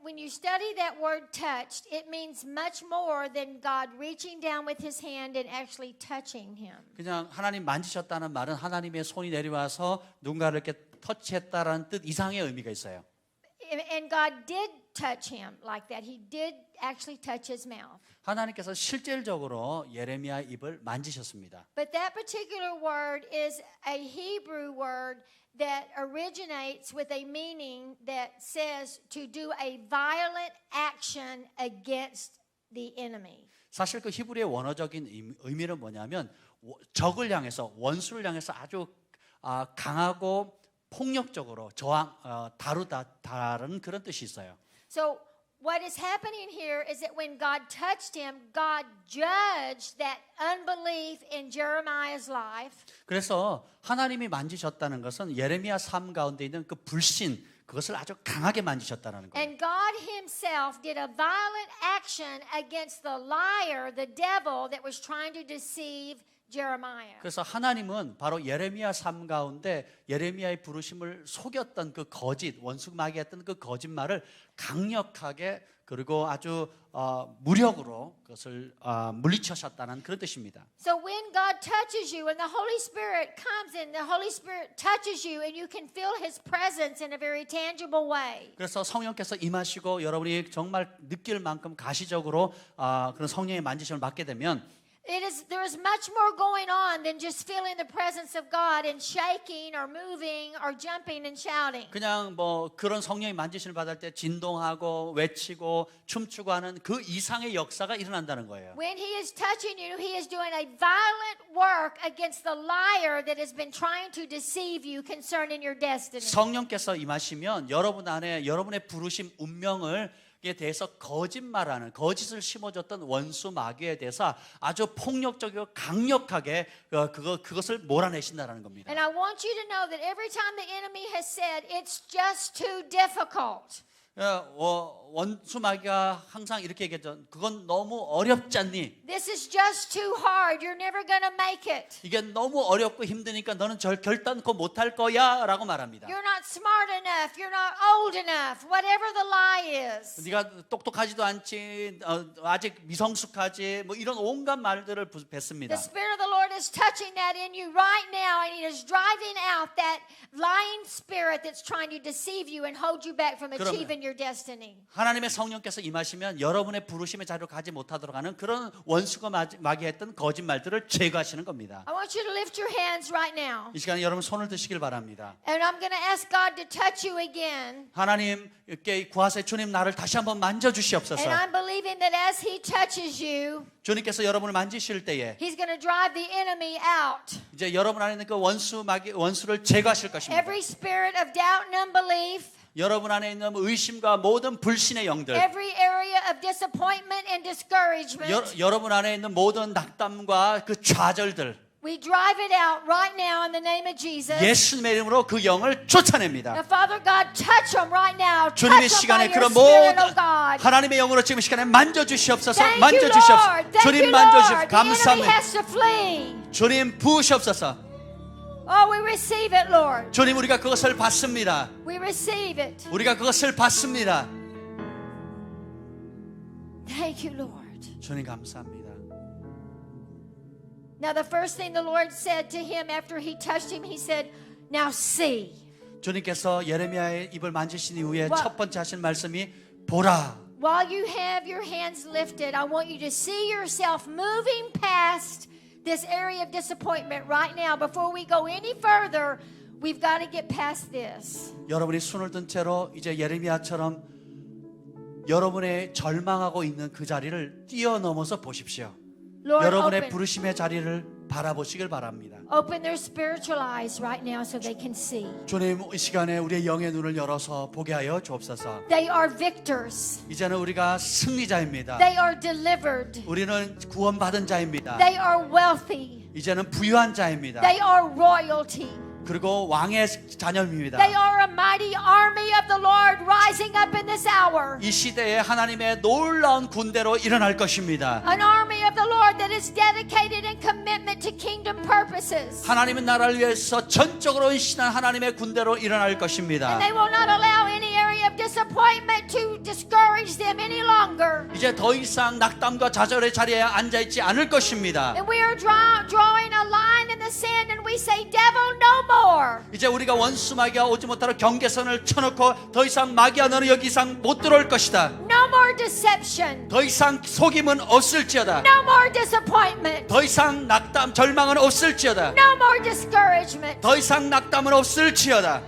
[SPEAKER 1] you study that word touched, it means much more than God reaching down with his hand and actually touching him.
[SPEAKER 2] 그냥 하나님 만지셨다는 말은 하나님의 손이 내려와서 누군가를 이렇게 터치했다라는 뜻 이상의 의미가 있어요.
[SPEAKER 1] And God did touch him like that. He did actually touch his mouth.
[SPEAKER 2] 하나님께서 실질적으로 예레미야 입을 만지셨습니다.
[SPEAKER 1] But that particular word is a Hebrew word that originates with a meaning that says to do a violent action against the enemy.
[SPEAKER 2] 사실 그 히브리의 원어적인 의미는 뭐냐면 적을 향해서 원수를 향해서 아주 강하고 폭력적으로 다루다라는 그런 뜻이 있어요.
[SPEAKER 1] So what is happening here is that when God touched him, God judged that unbelief in Jeremiah's life.
[SPEAKER 2] 그래서 하나님이 만지셨다는 것은 예레미야 삶 가운데 있는 그 불신 그것을 아주 강하게 만지셨다는 거예요.
[SPEAKER 1] And God himself did a violent action against the liar, the devil that was trying to deceive Jeremiah.
[SPEAKER 2] 그래서 하나님은 바로 예레미야 삶 가운데 예레미야의 부르심을 속였던 그 거짓, 원수마귀 했던 그 거짓말을 강력하게 그리고 아주 무력으로 그것을 물리치셨다는 그런 뜻입니다.
[SPEAKER 1] So when God touches you and the Holy Spirit comes in, the Holy Spirit touches you and you can feel his presence in a very tangible way.
[SPEAKER 2] 그래서 성령께서 임하시고 여러분이 정말 느낄 만큼 가시적으로 그런 성령의 만지심을 받게 되면
[SPEAKER 1] There is much more going on than just feeling the presence of God and shaking or moving or jumping and shouting.
[SPEAKER 2] 그냥 뭐 그런 성령의 만지심을 받을 때 진동하고 외치고 춤추고 하는 그 이상의 역사가 일어난다는 거예요.
[SPEAKER 1] When he is touching you, he is doing a violent work against the liar that has been trying to deceive you concerning your destiny.
[SPEAKER 2] 성령께서 임하시면 여러분 안에 여러분의 부르심 운명을 에 대해서 거짓말하는 거짓을 심어줬던 원수 마귀에 대해서 아주 폭력적이고 강력하게 그것을 몰아내신다라는 겁니다.
[SPEAKER 1] And I want you to know that every time the enemy has said it's just too difficult.
[SPEAKER 2] 원수 마귀가 항상 이렇게 얘기했죠. 그건 너무 어렵지 않니?
[SPEAKER 1] This is just too hard. You're never going to make it.
[SPEAKER 2] 이게 너무 어렵고 힘드니까 너는 결단코 못할 거야라고 말합니다.
[SPEAKER 1] You're not smart enough. You're not old enough. Whatever the lie is.
[SPEAKER 2] 네가 똑똑하지도 않지, 아직 미성숙하지, 뭐 이런 온갖 말들을 뱉습니다.
[SPEAKER 1] The Spirit of the Lord is touching that in you right now, and He is driving out that lying spirit that's trying to deceive you and hold you back from achieving your destiny.
[SPEAKER 2] 하나님의 성령께서 임하시면 여러분의 부르심의 자리로 가지 못하도록 하는 그런 원수가 마귀했던 거짓말들을 제거하시는 겁니다.
[SPEAKER 1] I want you to lift your hands right now.
[SPEAKER 2] 이 시간에 여러분 손을 드시길 바랍니다.
[SPEAKER 1] And I'm going to ask God to touch you again.
[SPEAKER 2] 하나님께 구하세 주님 나를 다시 한번 만져주시옵소서.
[SPEAKER 1] And I'm believing that as He touches you,
[SPEAKER 2] 주님께서 여러분을 만지실 때에
[SPEAKER 1] He's going to drive the enemy out.
[SPEAKER 2] 이제 여러분 안에 있는 그 원수를 제거하실 것입니다.
[SPEAKER 1] Every spirit of doubt and unbelief.
[SPEAKER 2] 여러분 안에 있는 의심과 모든 불신의 영들,
[SPEAKER 1] Every area of disappointment and discouragement.
[SPEAKER 2] 여러분 안에 있는 모든 낙담과 그 좌절들,
[SPEAKER 1] We drive it out right now in the name of Jesus.
[SPEAKER 2] 예수님의 이름으로 그 영을 쫓아냅니다.
[SPEAKER 1] Now, Father God, touch them right now.
[SPEAKER 2] 주님의
[SPEAKER 1] Touch them by
[SPEAKER 2] 시간에
[SPEAKER 1] your
[SPEAKER 2] 그런
[SPEAKER 1] Spirit,
[SPEAKER 2] 모든
[SPEAKER 1] oh God.
[SPEAKER 2] 하나님의 영으로 지금 시간에 만져주시옵소서.
[SPEAKER 1] Thank you,
[SPEAKER 2] 만져주시옵소서.
[SPEAKER 1] Lord. Thank
[SPEAKER 2] 주님
[SPEAKER 1] you,
[SPEAKER 2] 만져주시옵소서.
[SPEAKER 1] Lord. The enemy
[SPEAKER 2] 감사합니다.
[SPEAKER 1] has to flee.
[SPEAKER 2] 주님 부으시옵소서.
[SPEAKER 1] Oh, we receive it, Lord.
[SPEAKER 2] 주님 우리가 그것을 받습니다.
[SPEAKER 1] We receive it.
[SPEAKER 2] 우리가 그것을 받습니다.
[SPEAKER 1] Thank you, Lord. Lord.
[SPEAKER 2] 주님 감사합니다.
[SPEAKER 1] Now, the first thing the Lord said to him after he touched him, he said, now see.
[SPEAKER 2] 주님께서 예레미야의 입을 만지신 이후에
[SPEAKER 1] 와-
[SPEAKER 2] 첫 번째 하신 말씀이 보라.
[SPEAKER 1] While you have your hands lifted, I want you to see yourself moving past this area of disappointment right now. Before we go any further, we've got to get past this.
[SPEAKER 2] 여러분이 손을 든 채로 이제 예레미야처럼 여러분의 절망하고 있는 그 자리를 뛰어넘어서 보십시오.
[SPEAKER 1] Lord,
[SPEAKER 2] 여러분의 부르심의 자리를 바라보시길 바랍니다.
[SPEAKER 1] open their spiritual eyes right now so they can see.
[SPEAKER 2] 주님, 이 시간에 우리의 영의 눈을 열어서 보게 하여 주옵소서.
[SPEAKER 1] They are victors.
[SPEAKER 2] 이제는 우리가 승리자입니다.
[SPEAKER 1] They are delivered.
[SPEAKER 2] 우리는 구원받은 자입니다.
[SPEAKER 1] They are wealthy.
[SPEAKER 2] 이제는 부유한 자입니다.
[SPEAKER 1] They are royalty.
[SPEAKER 2] 그리고 왕의 자녀입니다.
[SPEAKER 1] They are a mighty army of the Lord rising up in this hour.
[SPEAKER 2] 이 시대에 하나님의 놀라운 군대로 일어날 것입니다.
[SPEAKER 1] An army of the Lord that is dedicated in commitment to kingdom purposes.
[SPEAKER 2] 하나님의 나라를 위해서 전적으로 헌신한 하나님의 군대로 일어날 것입니다.
[SPEAKER 1] And they will not allow any area of disappointment to discourage them any longer.
[SPEAKER 2] 이제 더 이상 낙담과 좌절의 자리에 앉아있지 않을 것입니다.
[SPEAKER 1] And we are drawing a line in the sand and we say, devil, no more.
[SPEAKER 2] 이제 우리가 원수 마귀가 오지 못하도록 경계선을 쳐놓고 더 이상 마귀야 너는 여기 이상 못 들어올 것이다.
[SPEAKER 1] No more deception.
[SPEAKER 2] 더 이상 속임은 없을지어다.
[SPEAKER 1] No more disappointment.
[SPEAKER 2] 더 이상 낙담 절망은 없을지어다.
[SPEAKER 1] No more discouragement.
[SPEAKER 2] 더 이상 낙담은 없을지어다.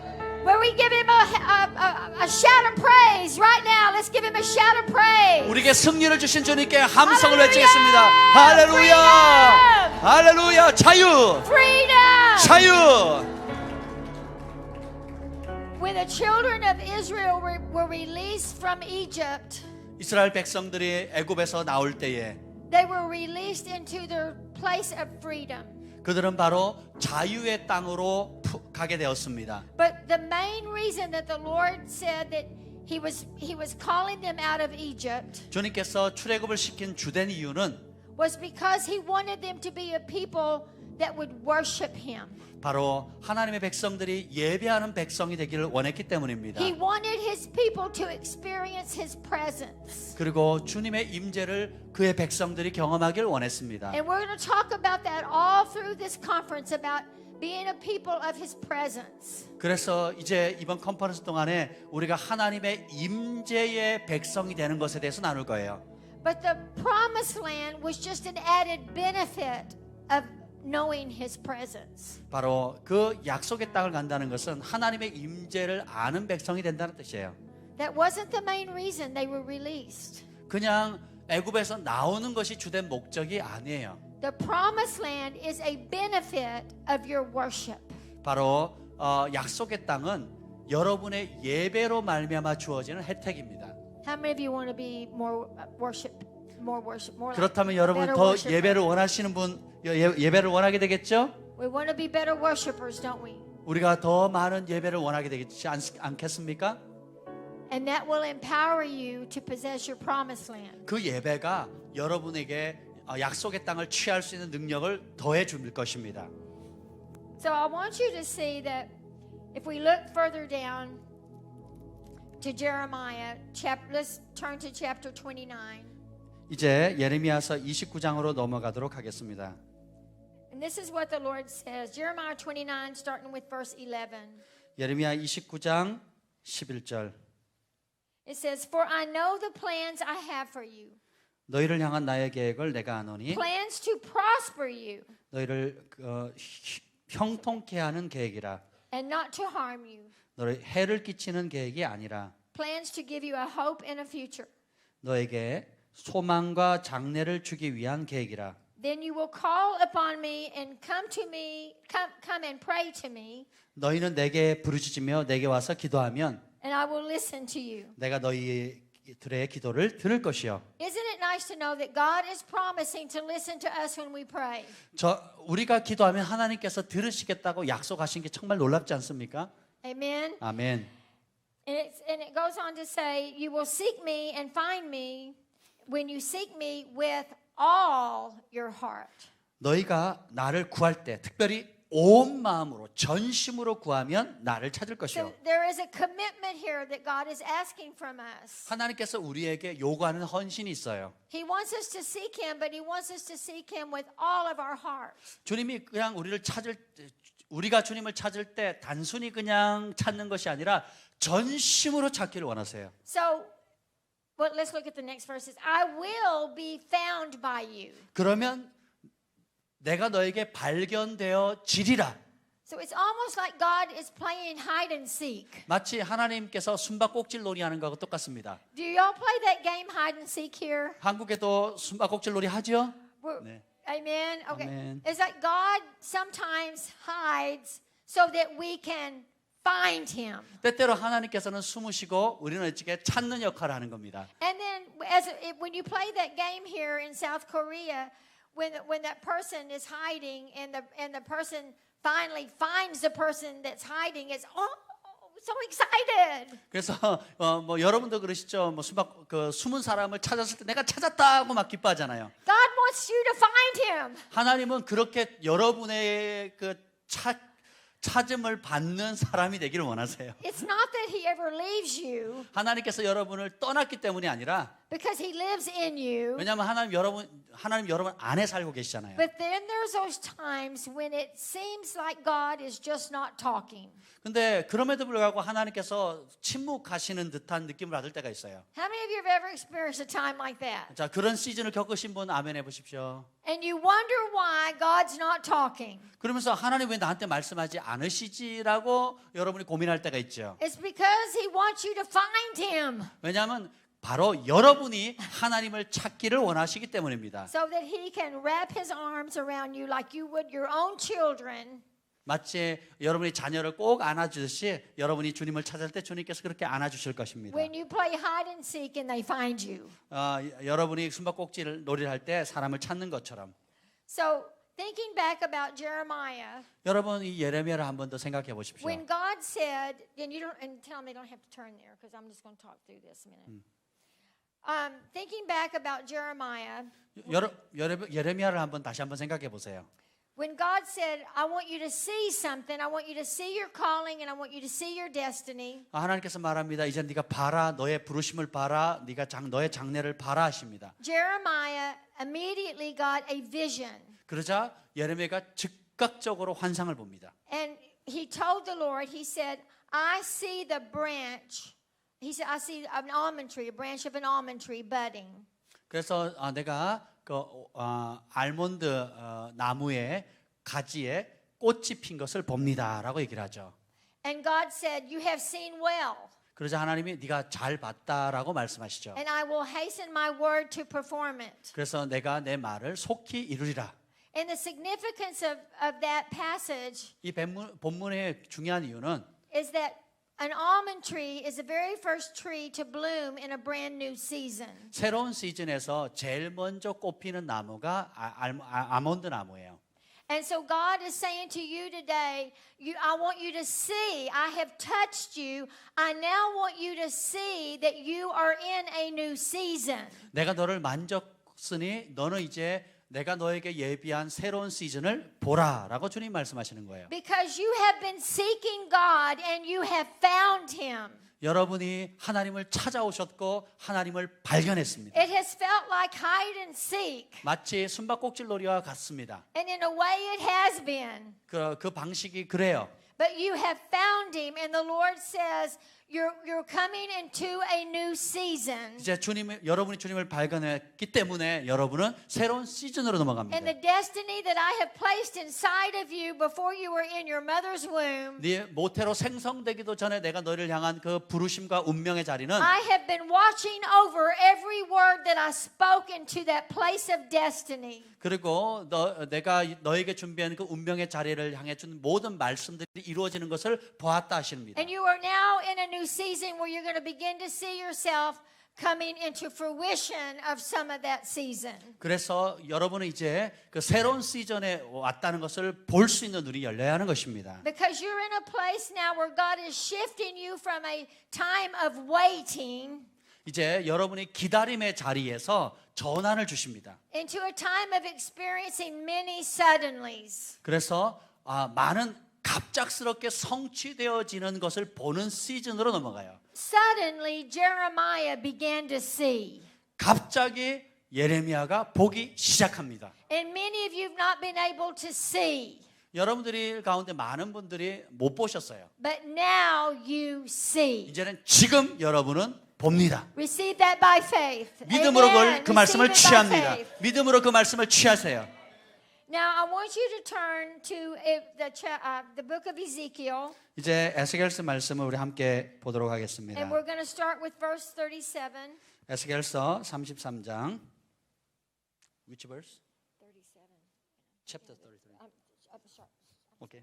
[SPEAKER 1] Where we give him a shout of praise right now. Let's give him a shout of praise.
[SPEAKER 2] 우리에게 승리를 주신 주님께 함성을
[SPEAKER 1] 할렐루야!
[SPEAKER 2] 외치겠습니다. 할렐루야! 할렐루야! 자유!
[SPEAKER 1] Freedom.
[SPEAKER 2] 자유!
[SPEAKER 1] When the children of Israel were released from Egypt,
[SPEAKER 2] 이스라엘 백성들이 애굽에서 나올 때에
[SPEAKER 1] they were released into their place of freedom.
[SPEAKER 2] 그들은 바로 자유의 땅으로 가게 되었습니다.
[SPEAKER 1] But the main reason that the Lord said that He was calling them out of Egypt
[SPEAKER 2] 주님께서 출애굽을 시킨 주된 이유는
[SPEAKER 1] was because He wanted them to be a people that would worship Him.
[SPEAKER 2] 바로 하나님의 백성들이 예배하는 백성이 되기를 원했기 때문입니다.
[SPEAKER 1] He wanted His people to experience His presence.
[SPEAKER 2] 그리고 주님의 임재를 그의 백성들이 경험하길 원했습니다.
[SPEAKER 1] And we're going to talk about that all through this conference about being a people of His presence.
[SPEAKER 2] 그래서 이제 이번 컨퍼런스 동안에 우리가 하나님의 임재의 백성이 되는 것에 대해서 나눌 거예요.
[SPEAKER 1] But the promised land was just an added benefit of knowing His presence.
[SPEAKER 2] 바로 그 약속의 땅을 간다는 것은 하나님의 임재를 아는 백성이 된다는 뜻이에요.
[SPEAKER 1] That wasn't the main reason they were released.
[SPEAKER 2] 그냥 애굽에서 나오는 것이 주된 목적이 아니에요.
[SPEAKER 1] The promised land is a benefit of your worship.
[SPEAKER 2] 바로 약속의 땅은 여러분의 예배로 말미암아 주어지는 혜택입니다.
[SPEAKER 1] How many of you want to be more worship, more like
[SPEAKER 2] 그렇다면 여러분
[SPEAKER 1] better
[SPEAKER 2] 더
[SPEAKER 1] worshiper?
[SPEAKER 2] 예배를 원하시는 분 예배를 원하게 되겠죠?
[SPEAKER 1] We want to be better worshipers, don't we?
[SPEAKER 2] 우리가 더 많은 예배를 원하게 되겠지 않겠습니까?
[SPEAKER 1] And that will empower you to possess your promised land.
[SPEAKER 2] 그 예배가 여러분에게 약속의 땅을 취할 수 있는 능력을 더해 줄 것입니다.
[SPEAKER 1] So I want you to see that if we look further down to Jeremiah, let's turn to chapter 29.
[SPEAKER 2] 이제 예레미야서 29장으로 넘어가도록 하겠습니다.
[SPEAKER 1] And this is what the Lord says. Jeremiah 29, starting with verse 11.
[SPEAKER 2] 예레미야 29장 11절.
[SPEAKER 1] It says, For I know the plans I have for you.
[SPEAKER 2] 너희를 향한 나의 계획을 내가 아노니
[SPEAKER 1] Plans to prosper you
[SPEAKER 2] 너희를 형통케 하는 계획이라.
[SPEAKER 1] and not to harm you.
[SPEAKER 2] 너를 해를 끼치는 계획이 아니라
[SPEAKER 1] Plans to give you a hope and a future.
[SPEAKER 2] 너에게 소망과 장래를 주기 위한 계획이라.
[SPEAKER 1] Then you will call upon me and come to me, come and pray to me,
[SPEAKER 2] 너희는 내게 부르짖으며 내게 와서 기도하면
[SPEAKER 1] and I will listen to you.
[SPEAKER 2] 내가 너희들의 기도를 들을 것이요.
[SPEAKER 1] Isn't it nice to know that God is promising to listen to us when we pray?
[SPEAKER 2] 우리가 기도하면 하나님께서 들으시겠다고 약속하신 게 정말 놀랍지 않습니까?
[SPEAKER 1] Amen.
[SPEAKER 2] 아멘.
[SPEAKER 1] And it goes on to say, you will seek me and find me when you seek me with all your heart.
[SPEAKER 2] 너희가 나를 구할 때, 특별히 온 마음으로 전심으로 구하면 나를 찾을
[SPEAKER 1] So
[SPEAKER 2] 것이요.
[SPEAKER 1] there is a commitment here that God is asking from us.
[SPEAKER 2] 하나님께서 우리에게 요구하는 헌신이 있어요.
[SPEAKER 1] He wants us to seek Him, but He wants us to seek Him with all of our hearts.
[SPEAKER 2] 주님이 그냥 우리가 주님을 찾을 때 단순히 그냥 찾는 것이 아니라 전심으로 찾기를 원하세요.
[SPEAKER 1] So, well, let's look at the next verses. I will be found by you.
[SPEAKER 2] 그러면 내가 너에게 발견되어 지리라.
[SPEAKER 1] So it's almost like God is playing hide and seek.
[SPEAKER 2] 마치 하나님께서 숨바꼭질 놀이하는 것과 똑같습니다.
[SPEAKER 1] Do y'all play that game hide and seek here?
[SPEAKER 2] 한국에도 숨바꼭질 놀이 하죠?
[SPEAKER 1] We're- Amen. Okay.
[SPEAKER 2] Amen.
[SPEAKER 1] It's like God sometimes hides so that we can find Him.
[SPEAKER 2] 때때로 하나님께서는 숨으시고 우리는 어찌게 찾는 역할을 하는 겁니다.
[SPEAKER 1] And then, when you play that game here in South Korea, when that person is hiding and the person finally finds the person that's hiding, it's so excited.
[SPEAKER 2] 그래서 뭐 여러분도 그러시죠? 뭐 숨은 사람을 찾았을 때 내가 찾았다고 막 기뻐하잖아요.
[SPEAKER 1] God wants you to find Him.
[SPEAKER 2] 하나님은 그렇게 여러분의 그 찾음을 받는 사람이 되기를 원하세요.
[SPEAKER 1] It's not that He ever leaves you
[SPEAKER 2] 하나님께서 여러분을 떠났기 때문이 아니라
[SPEAKER 1] because He lives in you.
[SPEAKER 2] 왜냐하면 하나님 여러분 안에 살고 계시잖아요.
[SPEAKER 1] But then there's those times when it seems like God is just not talking.
[SPEAKER 2] 근데 그럼에도 불구하고 하나님께서 침묵하시는 듯한 느낌을 받을 때가 있어요.
[SPEAKER 1] How many of you have ever experienced a time like that?
[SPEAKER 2] 자, 그런 시즌을 겪으신 분 아멘 해 보십시오.
[SPEAKER 1] And you wonder why God's not talking.
[SPEAKER 2] 그러면서 하나님 왜 나한테 말씀하지 않으시지라고 여러분이 고민할 때가 있죠.
[SPEAKER 1] It's because He wants you to find Him
[SPEAKER 2] 왜냐하면 바로 여러분이 하나님을 찾기를 원하시기 때문입니다.
[SPEAKER 1] so that He can wrap His arms around you like you would your own children.
[SPEAKER 2] 마치 여러분이 자녀를 꼭 안아주듯이 여러분이 주님을 찾을 때 주님께서 그렇게 안아주실 것입니다.
[SPEAKER 1] When you play hide and seek and they find you.
[SPEAKER 2] 여러분이 숨바꼭질 놀이를 할 때 사람을 찾는 것처럼.
[SPEAKER 1] So thinking back about Jeremiah,
[SPEAKER 2] 여러분 이 예레미야를 한 번 더 생각해 보십시오.
[SPEAKER 1] when God said, and tell me, don't have to turn there because I'm just going to talk through this a minute. Thinking back about Jeremiah,
[SPEAKER 2] 예레미야를 다시 한번 생각해 보세요.
[SPEAKER 1] when God said, I want you to see something, I want you to see your calling and I want you to see your destiny.
[SPEAKER 2] 하나님께서 말합니다. 이제 네가 봐라, 너의 부르심을 봐라, 너의 장래를 봐라 하십니다.
[SPEAKER 1] Jeremiah immediately got a vision.
[SPEAKER 2] 그러자 예레미야가 즉각적으로 환상을 봅니다.
[SPEAKER 1] And he told the Lord, he said, I see the branch. He said, I see an almond tree, a branch of an almond tree budding.
[SPEAKER 2] 그래서 내가 알몬드 나무의 가지에 꽃이 핀 것을 봅니다라고 얘기를 하죠.
[SPEAKER 1] And God said, you have seen well.
[SPEAKER 2] 그러자 하나님이 네가 잘 봤다라고 말씀하시죠.
[SPEAKER 1] And I will hasten my word to perform it.
[SPEAKER 2] 그래서 내가 내 말을 속히 이루리라.
[SPEAKER 1] And the significance of that passage
[SPEAKER 2] 이 본문의 중요한 이유는
[SPEAKER 1] is that an almond tree is the very first tree to bloom in a brand new season.
[SPEAKER 2] 새로운 시즌에서 제일 먼저 꽃피는 나무가 아몬드 나무예요.
[SPEAKER 1] And so God is saying to you today, I want you to see, I have touched you. I now want you to see that you are in a new season.
[SPEAKER 2] 내가 너를 만졌으니 너는 이제 내가 너에게 예비한 새로운 시즌을 보라라고 주님 말씀하시는 거예요.
[SPEAKER 1] Because you have been seeking God and you have found Him.
[SPEAKER 2] 여러분이 하나님을 찾아오셨고 하나님을 발견했습니다.
[SPEAKER 1] It has felt like hide and seek.
[SPEAKER 2] 마치 숨바꼭질 놀이와 같습니다.
[SPEAKER 1] And in a way it has been.
[SPEAKER 2] 그 방식이 그래요.
[SPEAKER 1] But you have found Him and the Lord says you're coming into a new season.
[SPEAKER 2] 이제 여러분이 주님을 발견했기 때문에 여러분은 새로운 시즌으로 넘어갑니다.
[SPEAKER 1] And the destiny that I have placed inside of you before you were in your mother's womb.
[SPEAKER 2] 네 모태로 생성되기도 전에 내가 너를 향한 그 부르심과 운명의 자리는
[SPEAKER 1] I have been watching over every word that I spoke into that place of destiny.
[SPEAKER 2] 그리고 내가 너에게 준비한 그 운명의 자리를 향해 준 모든 말씀들이 이루어지는 것을 보았다 하십니다.
[SPEAKER 1] And you are now in a new season where you're going to begin to see yourself coming into fruition of some of that season.
[SPEAKER 2] 그래서 여러분은 이제 그 새로운 시즌에 왔다는 것을 볼 수 있는 눈이 열려야 하는 것입니다.
[SPEAKER 1] Because you're in a place now where God is shifting you from a time of waiting
[SPEAKER 2] 이제 여러분이 기다림의 자리에서 전환을 주십니다.
[SPEAKER 1] into a time of experiencing many suddenlies.
[SPEAKER 2] 그래서 많은 갑작스럽게 성취되어지는 것을 보는 시즌으로 넘어가요.
[SPEAKER 1] Suddenly, Jeremiah began to see.
[SPEAKER 2] 갑자기 예레미야가 보기 시작합니다.
[SPEAKER 1] And many of you have not been able to see,
[SPEAKER 2] 여러분들이 가운데 많은 분들이 못 보셨어요.
[SPEAKER 1] but now you see.
[SPEAKER 2] 이제는 지금 여러분은 봅니다.
[SPEAKER 1] Receive that by faith.
[SPEAKER 2] 믿음으로
[SPEAKER 1] Amen.
[SPEAKER 2] 그 말씀을
[SPEAKER 1] Receive it by
[SPEAKER 2] 취합니다.
[SPEAKER 1] faith.
[SPEAKER 2] 믿음으로 그 말씀을 취하세요.
[SPEAKER 1] Now, I want you to turn to the book of Ezekiel,
[SPEAKER 2] 이제 에스겔서 말씀을 우리 함께 보도록 하겠습니다.
[SPEAKER 1] and we're going to start with verse 37.
[SPEAKER 2] 에스겔서 33장. Which verse?
[SPEAKER 1] 37.
[SPEAKER 2] Chapter 33. 오케이.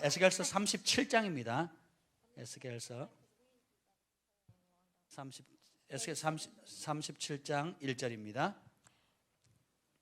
[SPEAKER 2] 에스겔서 37장입니다. 에스겔서 37장 1절입니다.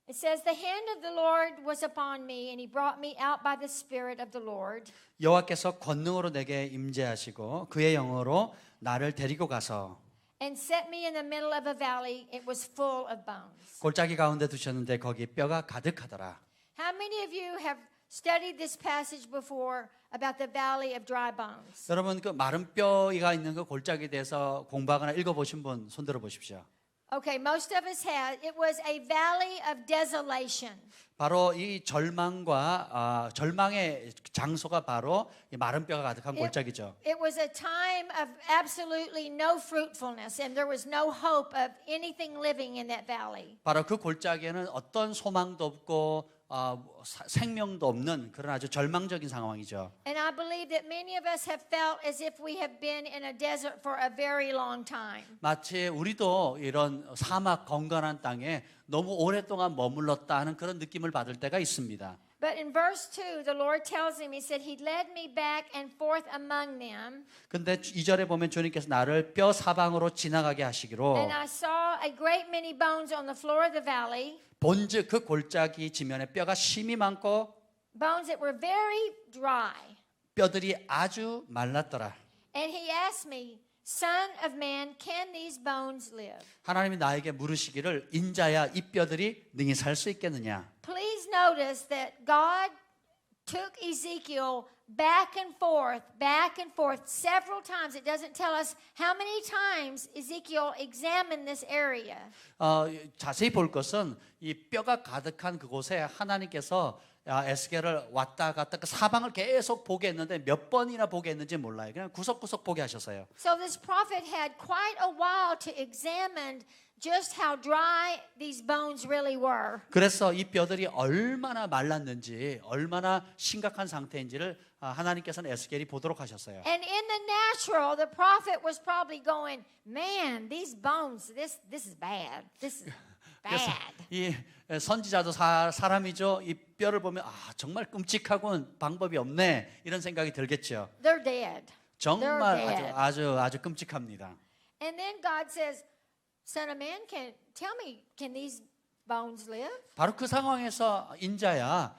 [SPEAKER 1] It says, "The hand of the Lord was upon me, and He brought me out by the Spirit of the Lord,
[SPEAKER 2] 여호와께서 권능으로 내게 임재하시고 그의 영으로 나를 데리고 가서
[SPEAKER 1] and set me in the middle of a valley. It was full of bones."
[SPEAKER 2] 골짜기 가운데 두셨는데 거기 뼈가 가득하더라.
[SPEAKER 1] How many of you have studied this passage before about the valley of dry bones?
[SPEAKER 2] 여러분 그 마른 뼈가 있는 그 골짜기에 대해서 공부하거나 읽어보신 분 손들어 보십시오.
[SPEAKER 1] Okay, most of us have. It was a valley of desolation.
[SPEAKER 2] 바로 이 절망의 장소가 바로 이 마른 뼈가 가득한 골짜기죠.
[SPEAKER 1] It was a time of absolutely no fruitfulness, and there was no hope of anything living in that valley.
[SPEAKER 2] 바로 그 골짜기에는 어떤 소망도 없고 생명도 없는 그런 아주 절망적인 상황이죠.
[SPEAKER 1] And I believe that many of us have felt as if we have been in a desert for a very long time.
[SPEAKER 2] 마치 우리도 이런 사막 건건한 땅에 너무 오랫동안 머물렀다 하는 그런 느낌을 받을 때가 있습니다.
[SPEAKER 1] But in verse 2, the Lord tells him, He said, He led me back and forth among them,
[SPEAKER 2] 근데 2절에 보면 주님께서 나를 뼈 사방으로 지나가게 하시기로
[SPEAKER 1] and I saw a great many bones on the floor of the valley,
[SPEAKER 2] 본즉 그 골짜기 지면에 뼈가 심이 많고
[SPEAKER 1] bones that were very dry.
[SPEAKER 2] 뼈들이 아주 말랐더라.
[SPEAKER 1] And He asked me, Son of man, can these bones live?
[SPEAKER 2] 하나님이 나에게 물으시기를 인자야 이 뼈들이 능히 살 수 있겠느냐.
[SPEAKER 1] Please notice that God took Ezekiel back and forth several times. It doesn't tell us how many times Ezekiel examined this area.
[SPEAKER 2] 자세히 볼 것은 이 뼈가 가득한 그곳에 하나님께서 에스겔을 왔다 갔다 그 사방을 계속 보게 했는데 몇 번이나 보게 했는지 몰라요. 그냥 구석구석 보게 하셨어요.
[SPEAKER 1] So this prophet had quite a while to examine just how dry these bones really were.
[SPEAKER 2] 그래서 이 뼈들이 얼마나 말랐는지 얼마나 심각한 상태인지를 하나님께서는 에스겔이 보도록 하셨어요.
[SPEAKER 1] And in the natural, the prophet was probably going, "Man, these bones, this is bad. This is
[SPEAKER 2] 그래서
[SPEAKER 1] bad."
[SPEAKER 2] 이 선지자도 사람이죠. 이 뼈를 보면 정말 끔찍하군 방법이 없네 이런 생각이 들겠죠.
[SPEAKER 1] They're dead.
[SPEAKER 2] 정말
[SPEAKER 1] They're dead.
[SPEAKER 2] 아주 끔찍합니다.
[SPEAKER 1] And then God says, "Son of man, tell me, can these bones live?"
[SPEAKER 2] 바로 그 상황에서 인자야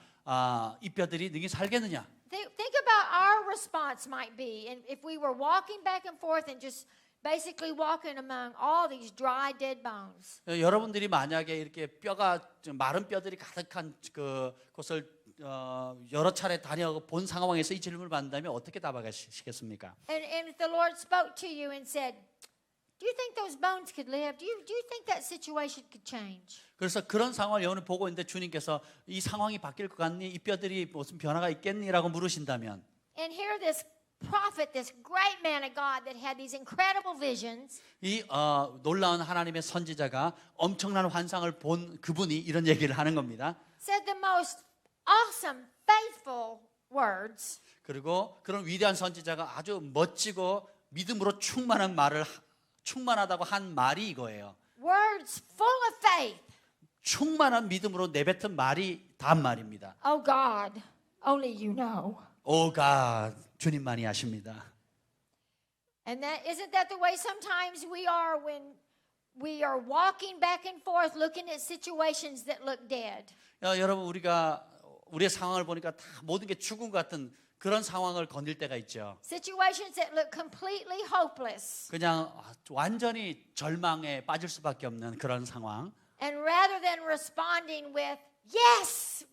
[SPEAKER 2] 이 뼈들이 능히 살겠느냐.
[SPEAKER 1] Think about our response might be, and if we were walking back and forth and just basically walking among all these dry, dead bones.
[SPEAKER 2] 여러분들이 만약에 이렇게 뼈가 마른 뼈들이 가득한 그곳을 여러 차례 다녀본 상황에서 이 질문을 받는다면 어떻게 답하시겠습니까?
[SPEAKER 1] And if the Lord spoke to you and said, "Do you think those bones could live? Do you think that situation could change?"
[SPEAKER 2] 그래서 그런 상황을 여러분이 보고 있는데 주님께서 이 상황이 바뀔 것 같니? 이 뼈들이 무슨 변화가 있겠니?라고 물으신다면
[SPEAKER 1] And here this prophet, this great man of God that had these incredible visions,
[SPEAKER 2] 이 놀라운 하나님의 선지자가 엄청난 환상을 본 그분이 이런 얘기를 하는 겁니다.
[SPEAKER 1] said the most awesome, faithful words.
[SPEAKER 2] 그리고 그런 위대한 선지자가 아주 멋지고 믿음으로 충만하다고 한 말이 이거예요.
[SPEAKER 1] Words full of faith.
[SPEAKER 2] 충만한 믿음으로 내뱉은 말이 다음 말입니다.
[SPEAKER 1] Oh God, only you know.
[SPEAKER 2] 오 갓, 주님만이 아십니다.
[SPEAKER 1] And isn't that the way sometimes we are when we are walking back and forth looking at situations that look dead?
[SPEAKER 2] 여러분 우리가 우리의 상황을 보니까 다 모든 게 죽은 것 같은 그런 상황을 건들 때가 있죠.
[SPEAKER 1] Situations that look completely hopeless.
[SPEAKER 2] 그냥 완전히 절망에 빠질 수밖에 없는 그런 상황.
[SPEAKER 1] And rather than responding with, "Yes,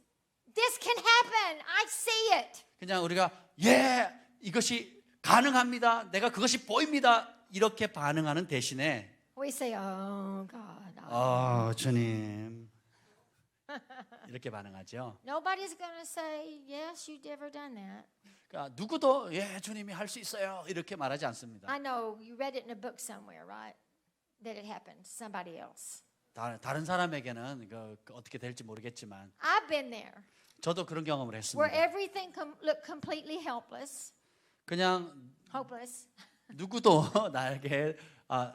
[SPEAKER 1] This can happen. I see it.
[SPEAKER 2] 그냥 우리가 예, 이것이 가능합니다. 내가 그것이 보입니다. 이렇게 반응하는 대신에
[SPEAKER 1] We say, oh, God.
[SPEAKER 2] 주님 이렇게 반응하죠.
[SPEAKER 1] Nobody's going to say, yes, you've never done that.
[SPEAKER 2] 그러니까 누구도 예, 주님이 할 수 있어요. 이렇게 말하지 않습니다.
[SPEAKER 1] I know you read it in a book somewhere, right? That it happened to somebody else.
[SPEAKER 2] 다른 사람에게는 그 어떻게 될지 모르겠지만
[SPEAKER 1] I've been there
[SPEAKER 2] 저도 그런 경험을
[SPEAKER 1] where
[SPEAKER 2] 했습니다.
[SPEAKER 1] everything looked completely helpless,
[SPEAKER 2] 그냥
[SPEAKER 1] hopeless.
[SPEAKER 2] 누구도 나에게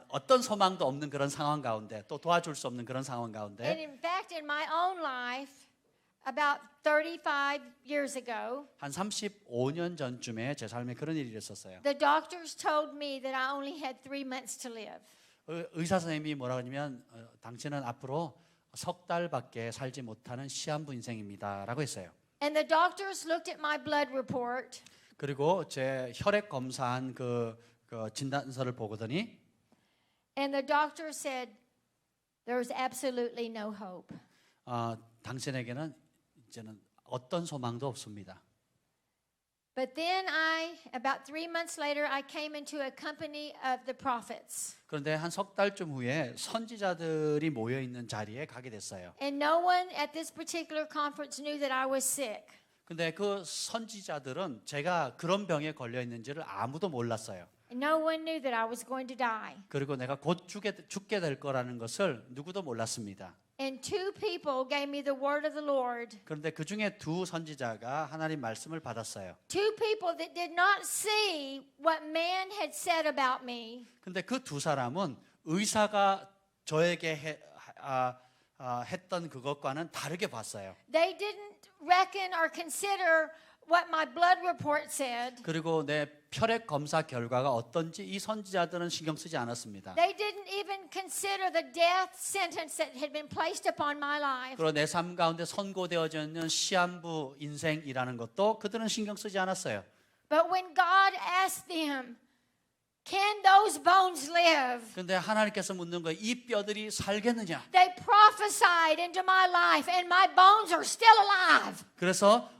[SPEAKER 2] 어떤 소망도 없는 그런 상황 가운데 또 도와줄 수 없는 그런 상황
[SPEAKER 1] And
[SPEAKER 2] 가운데
[SPEAKER 1] in fact, in my own life, about 35 years ago,
[SPEAKER 2] 한 35년 전쯤에 제 삶에 그런 일이 있었어요.
[SPEAKER 1] the doctors told me that I only had 3 months to live.
[SPEAKER 2] 의사 선생님이 뭐라고 하냐면 당신은 앞으로 석 달밖에 살지 못하는 시한부 인생입니다라고 했어요.
[SPEAKER 1] And the doctors looked at my blood report
[SPEAKER 2] 그리고 제 혈액 검사한 그 진단서를 보더니
[SPEAKER 1] and the doctor said, there's absolutely no hope.
[SPEAKER 2] 당신에게는 이제는 어떤 소망도 없습니다.
[SPEAKER 1] But then about 3 months later, I came into a company of the prophets.
[SPEAKER 2] 그런데 한 석 달쯤 후에 선지자들이 모여 있는 자리에 가게 됐어요.
[SPEAKER 1] And no one at this particular conference knew that I was sick.
[SPEAKER 2] 근데 그 선지자들은 제가 그런 병에 걸려 있는지를 아무도 몰랐어요.
[SPEAKER 1] And no one knew that I was going to die.
[SPEAKER 2] 그리고 내가 곧 죽게 될 거라는 것을 누구도 몰랐습니다.
[SPEAKER 1] And 2 people gave me the word of the Lord.
[SPEAKER 2] 그런데 그 중에 2 선지자가 하나님 말씀을 받았어요.
[SPEAKER 1] 2 people that did not see what man had said about me.
[SPEAKER 2] 근데 그 2 사람은 의사가 저에게 했던 그것과는 다르게 봤어요.
[SPEAKER 1] They didn't reckon or consider what my blood report said.
[SPEAKER 2] 그리고 내 혈액 검사 결과가 어떤지 이 선지자들은 신경 쓰지 않았습니다.
[SPEAKER 1] They didn't even consider the death sentence that had been placed upon my life.
[SPEAKER 2] 그리고 내 삶 가운데 선고되어져 있는 시한부 인생이라는 것도 그들은 신경 쓰지 않았어요.
[SPEAKER 1] But when God asked them, can those bones live?
[SPEAKER 2] 그런데 하나님께서 묻는 거예요. 이 뼈들이 살겠느냐?
[SPEAKER 1] They prophesied into my life and my bones are still alive.
[SPEAKER 2] 그래서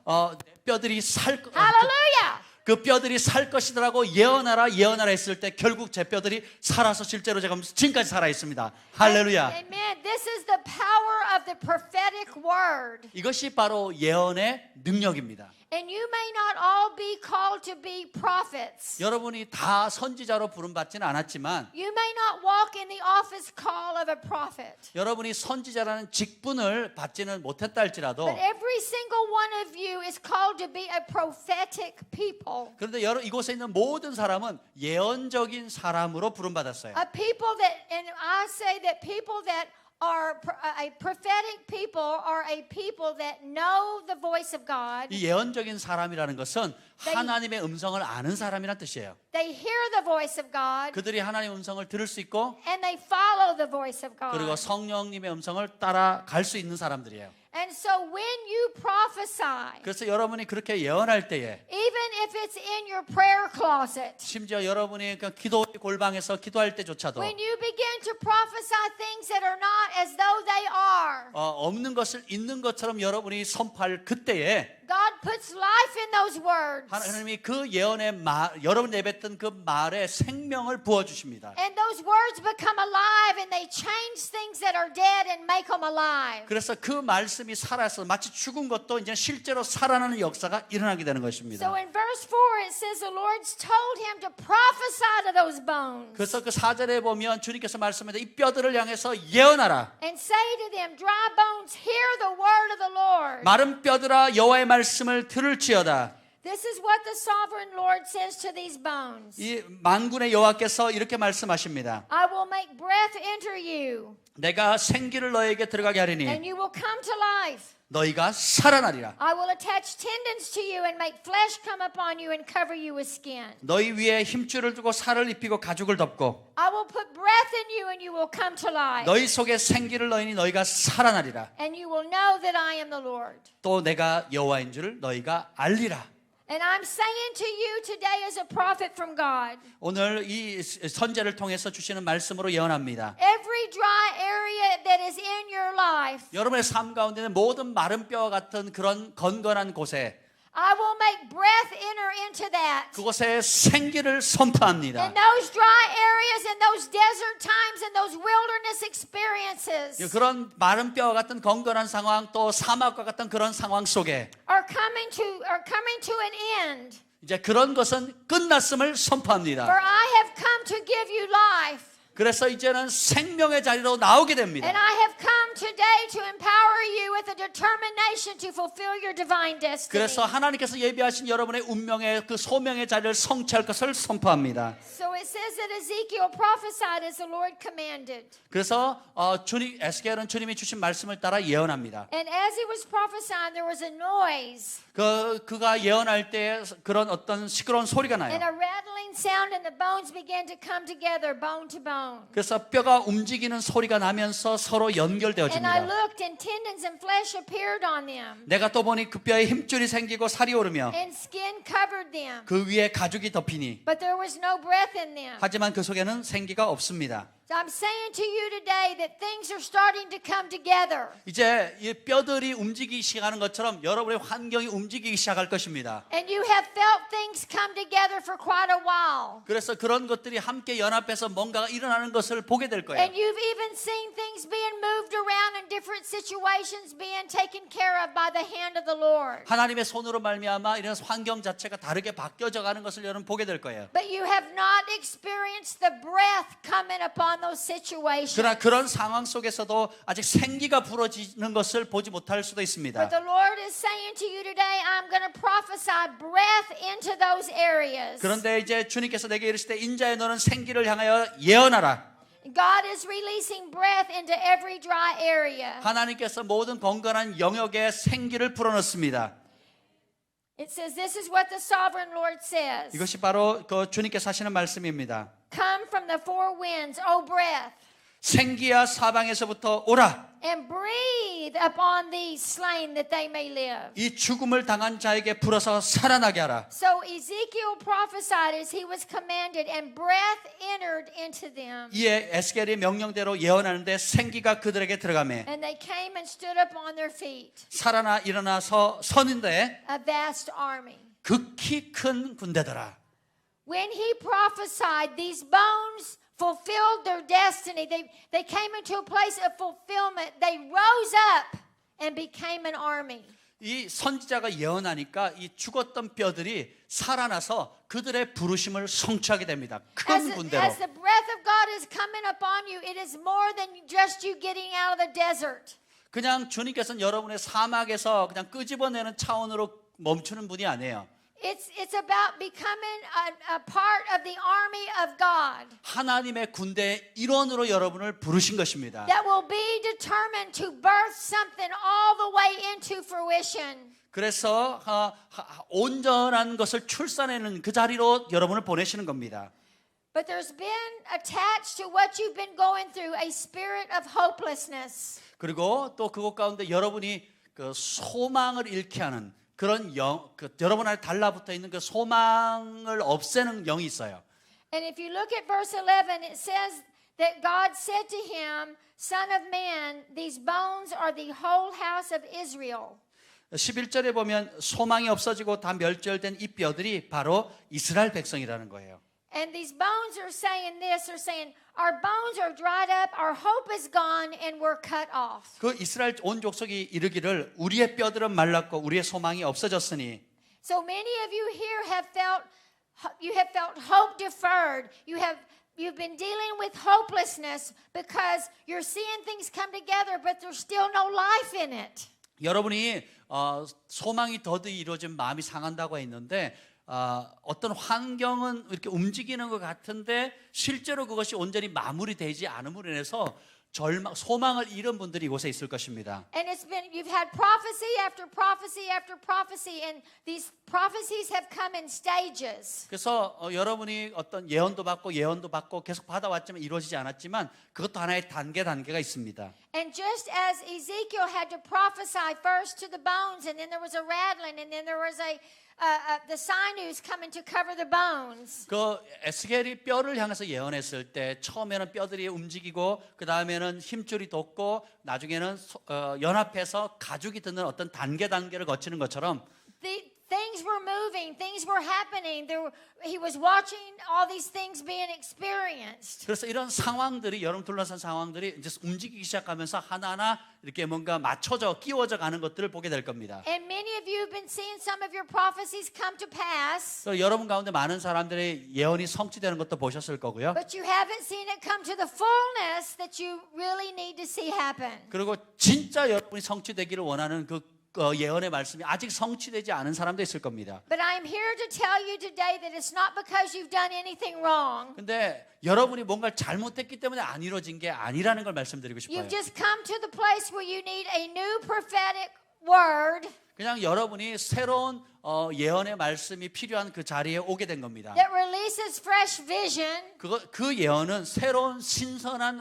[SPEAKER 2] 내 뼈들이
[SPEAKER 1] Hallelujah.
[SPEAKER 2] 그 뼈들이 살 것이더라고 예언하라 했을 때 결국 제 뼈들이 살아서 실제로 제가 지금까지 살아 있습니다. 할렐루야.
[SPEAKER 1] Amen. This is the power of the prophetic word.
[SPEAKER 2] 이것이 바로 예언의 능력입니다.
[SPEAKER 1] And you may not all be called to be prophets.
[SPEAKER 2] 여러분이 다 선지자로 부름받지는 않았지만
[SPEAKER 1] You may not walk in the office call of a prophet.
[SPEAKER 2] 여러분이 선지자라는 직분을 받지는 못했다 할지라도
[SPEAKER 1] But every single one of you is called to be a prophetic people.
[SPEAKER 2] 그런데 이곳에 있는 모든 사람은 예언적인 사람으로 부름받았어요.
[SPEAKER 1] A people that, and I say that people that are a prophetic people are a people that know the voice of God.
[SPEAKER 2] 이 예언적인 사람이라는 것은 하나님의 음성을 아는 사람이란 뜻이에요.
[SPEAKER 1] They hear the voice of God
[SPEAKER 2] 그들이 하나님의 음성을 들을 수 있고
[SPEAKER 1] and they follow the voice of
[SPEAKER 2] 그리고
[SPEAKER 1] God.
[SPEAKER 2] 성령님의 음성을 따라갈 수 있는 사람들이에요.
[SPEAKER 1] And so when you prophesy,
[SPEAKER 2] 그래서 여러분이 그렇게 예언할 때에
[SPEAKER 1] even if it's in your prayer closet,
[SPEAKER 2] 심지어 여러분이 그 기도 골방에서 기도할 때조차도
[SPEAKER 1] when you begin to prophesy things that are not as though they are,
[SPEAKER 2] 없는 것을 있는 것처럼 여러분이 선포할 그때에
[SPEAKER 1] God puts life in those words.
[SPEAKER 2] 하나님이 그 예언의 말, 여러분 내뱉던 그 말에 생명을 부어주십니다.
[SPEAKER 1] And those words become alive and they change things that are dead and make them alive.
[SPEAKER 2] 그래서 그 말씀이 살아서 마치 죽은 것도 이제 실제로 살아나는 역사가 일어나게 되는
[SPEAKER 1] So
[SPEAKER 2] 것입니다.
[SPEAKER 1] in verse 4 it says the Lord told him to prophesy to those bones
[SPEAKER 2] 그래서 그 4절에 보면 주님께서 말씀하시되 이 뼈들을 향해서 예언하라.
[SPEAKER 1] and say to them, dry bones, hear the word of the Lord.
[SPEAKER 2] 마른 뼈들아 여호와의 말씀을 들을지어다.
[SPEAKER 1] This is what the sovereign Lord says to these bones.
[SPEAKER 2] 이 만군의 여호와께서 이렇게 말씀하십니다.
[SPEAKER 1] I will make breath enter you
[SPEAKER 2] 내가 생기를 너에게 들어가게 하리니
[SPEAKER 1] and you will come to life.
[SPEAKER 2] 너희가 살아나리라.
[SPEAKER 1] I will attach tendons to you and make flesh come upon you and cover you with skin.
[SPEAKER 2] 너희 위에 힘줄을 두고 살을 입히고 가죽을 덮고
[SPEAKER 1] I will put breath in you and you will come to life.
[SPEAKER 2] 너희 속에 생기를 넣으니 너희가 살아나리라.
[SPEAKER 1] And you will know that I am the Lord.
[SPEAKER 2] 또 내가 여호와인 줄을 너희가 알리라.
[SPEAKER 1] And I'm saying to you today as a prophet from God,
[SPEAKER 2] 오늘 이 선제를 통해서 주시는 말씀으로 예언합니다.
[SPEAKER 1] every dry area that is in your life,
[SPEAKER 2] 여러분의 삶 가운데는 모든 마른 뼈와 같은 그런 건건한 곳에
[SPEAKER 1] I will make breath enter into that.
[SPEAKER 2] 그곳에 생기를 선포합니다.
[SPEAKER 1] In those dry areas, in those desert times, in those wilderness experiences
[SPEAKER 2] 그런 마른 뼈와 같은 건건한 상황 또 사막과 같은 그런 상황 속에
[SPEAKER 1] are coming to an end.
[SPEAKER 2] 이제 그런 것은 끝났음을
[SPEAKER 1] For
[SPEAKER 2] 선포합니다.
[SPEAKER 1] I have come to give you life.
[SPEAKER 2] 그래서 이제는 생명의 자리로 나오게 됩니다.
[SPEAKER 1] And I have come today to empower you with a determination to fulfill your divine destiny.
[SPEAKER 2] 그래서 하나님께서 예비하신 여러분의 운명의 그 소명의 자리를 성취할 것을 선포합니다.
[SPEAKER 1] So it says that Ezekiel prophesied as the Lord commanded.
[SPEAKER 2] 그래서 에스겔은 주님이 주신 말씀을 따라 예언합니다.
[SPEAKER 1] And as he was prophesying, there was a noise
[SPEAKER 2] 그가 예언할 때 그런 어떤 시끄러운 소리가
[SPEAKER 1] and
[SPEAKER 2] 나요.
[SPEAKER 1] a rattling sound, and the bones began to come together, bone to bone.
[SPEAKER 2] 그래서 뼈가 움직이는 소리가 나면서 서로
[SPEAKER 1] And I
[SPEAKER 2] 연결되어집니다.
[SPEAKER 1] looked, and tendons and flesh appeared on them,
[SPEAKER 2] 내가 또 보니 그 뼈에 힘줄이 생기고 살이 오르며
[SPEAKER 1] and skin covered them,
[SPEAKER 2] 그 위에 가죽이 덮이니
[SPEAKER 1] but there was no breath in them.
[SPEAKER 2] 하지만 그 속에는 생기가 없습니다.
[SPEAKER 1] So I'm saying to you today that things are starting to come together.
[SPEAKER 2] 이제 이 뼈들이 움직이기 시작하는 것처럼 여러분의 환경이 움직이기 시작할 것입니다.
[SPEAKER 1] And you have felt things come together for quite a while.
[SPEAKER 2] 그래서 그런 것들이 함께 연합해서 뭔가가 일어나는 것을 보게 될 거예요.
[SPEAKER 1] And you've even seen things being moved around in different situations being taken care of by the hand of the Lord.
[SPEAKER 2] 하나님의 손으로 말미암아 이런 환경 자체가 다르게 바뀌어져 가는 것을 여러분 보게 될 거예요.
[SPEAKER 1] But you have not experienced the breath coming upon those situations.
[SPEAKER 2] 그러나 그런 상황 속에서도 아직 생기가 불어지는 것을 보지 못할 수도 있습니다.
[SPEAKER 1] But the Lord is saying to you today, I'm going to prophesy breath into those areas.
[SPEAKER 2] 그런데 이제 주님께서 내게 이르시되 인자의 너는 생기를 향하여 예언하라.
[SPEAKER 1] God is releasing breath into every dry area.
[SPEAKER 2] 하나님께서 모든 건강한 영역에 생기를 불어넣습니다.
[SPEAKER 1] It says, this is what the sovereign Lord says.
[SPEAKER 2] 이것이 바로 그 주님께서 하시는 말씀입니다.
[SPEAKER 1] Come from the four winds, O breath,
[SPEAKER 2] 생기야 사방에서부터 오라.
[SPEAKER 1] and breathe upon these slain that they may live.
[SPEAKER 2] 이 죽음을 당한 자에게 불어서 살아나게 하라.
[SPEAKER 1] So Ezekiel prophesied as he was commanded, and breath entered into them.
[SPEAKER 2] 이에 에스겔의 명령대로 예언하는데 생기가 그들에게 들어가매
[SPEAKER 1] And they came and stood up on their feet,
[SPEAKER 2] 살아나 일어나서 서는데
[SPEAKER 1] a vast army.
[SPEAKER 2] 극히 큰 군대더라.
[SPEAKER 1] When he prophesied, these bones fulfilled their destiny. They came into a place of fulfillment. They rose up and became an army.
[SPEAKER 2] 이 선지자가 예언하니까 이 죽었던 뼈들이 살아나서 그들의 부르심을 성취하게 됩니다. 큰 군대로.
[SPEAKER 1] As the breath of God is coming upon you, it is more than just you getting out of the desert.
[SPEAKER 2] 그냥 주님께서는 여러분의 사막에서 그냥 끄집어내는 차원으로 멈추는 분이 아니에요.
[SPEAKER 1] It's about becoming a part of the army of God
[SPEAKER 2] 하나님의 군대의 일원으로 여러분을 부르신 것입니다.
[SPEAKER 1] that will be determined to birth something all the way into fruition.
[SPEAKER 2] 그래서 온전한 것을 출산하는 그 자리로 여러분을 보내시는 겁니다.
[SPEAKER 1] But there's been attached to what you've been going through a spirit of hopelessness.
[SPEAKER 2] 그리고 또 그것 가운데 여러분이 그 소망을 잃게 하는 그런 여러분 안에 달라붙어 있는 그 소망을 없애는 영이 있어요.
[SPEAKER 1] And if you look at verse 11, it says that God said to him, Son of man, these bones are the whole house of Israel.
[SPEAKER 2] 11절에 보면 소망이 없어지고 다 멸절된 이 뼈들이 바로 이스라엘 백성이라는 거예요.
[SPEAKER 1] And these bones are saying this, they're saying, our bones are dried up, our hope is gone, and we're cut off.
[SPEAKER 2] 그 이스라엘 온 족속이 이르기를 우리의 뼈들은 말랐고 우리의 소망이 없어졌으니.
[SPEAKER 1] So many of you here have felt hope deferred. You've been dealing with hopelessness because you're seeing things come together, but there's still no life in it.
[SPEAKER 2] 여러분이 소망이 더디 이루어진 마음이 상한다고 했는데 어떤 환경은 이렇게 움직이는 것 같은데 실제로 그것이 온전히 마무리되지 않음으로 인해서 소망을 잃은 분들이 이곳에 있을 것입니다.
[SPEAKER 1] And you've had prophecy after prophecy after prophecy, and these prophecies have come in stages.
[SPEAKER 2] 그래서 여러분이 어떤 예언도 받고 계속 받아왔지만 이루어지지 않았지만 그것도 하나의 단계가 있습니다.
[SPEAKER 1] And just as Ezekiel had to prophesy first to the bones, and then there was a rattling, and then there was a the sinews coming to cover the bones.
[SPEAKER 2] 그 에스겔이 뼈를 향해서 예언했을 때 처음에는 뼈들이 움직이고 그 다음에는 힘줄이 돋고 나중에는 연합해서 가죽이 드는 어떤 단계를 거치는 것처럼
[SPEAKER 1] Things were moving, things were happening. He was watching all these things being experienced.
[SPEAKER 2] 그래서 이런 상황들이 여러분 둘러싼 상황들이 이제 움직이기 시작하면서 하나하나 이렇게 뭔가 맞춰져 끼워져 가는 것들을 보게 될 겁니다.
[SPEAKER 1] And many of you have been seeing some of your prophecies come to pass.
[SPEAKER 2] 그래서 여러분 가운데 많은 사람들의 예언이 성취되는 것도 보셨을 거고요.
[SPEAKER 1] But you haven't seen it come to the fullness that you really need to see happen.
[SPEAKER 2] 그리고 진짜 여러분이 성취되기를 원하는 그 예언의 말씀이 아직 성취되지 않은 사람도 있을 겁니다.
[SPEAKER 1] But I'm here to tell you today that it's not because you've done anything wrong.
[SPEAKER 2] 근데 여러분이 뭔가를 잘못했기 때문에 안 이루어진 게 아니라는 걸 말씀드리고 싶어요.
[SPEAKER 1] You've just come to the place where you need a new prophetic word
[SPEAKER 2] 그냥 여러분이 새로운 예언의 말씀이 필요한 그 자리에 오게 된 겁니다.
[SPEAKER 1] that releases fresh vision,
[SPEAKER 2] 그 예언은 새로운 신선한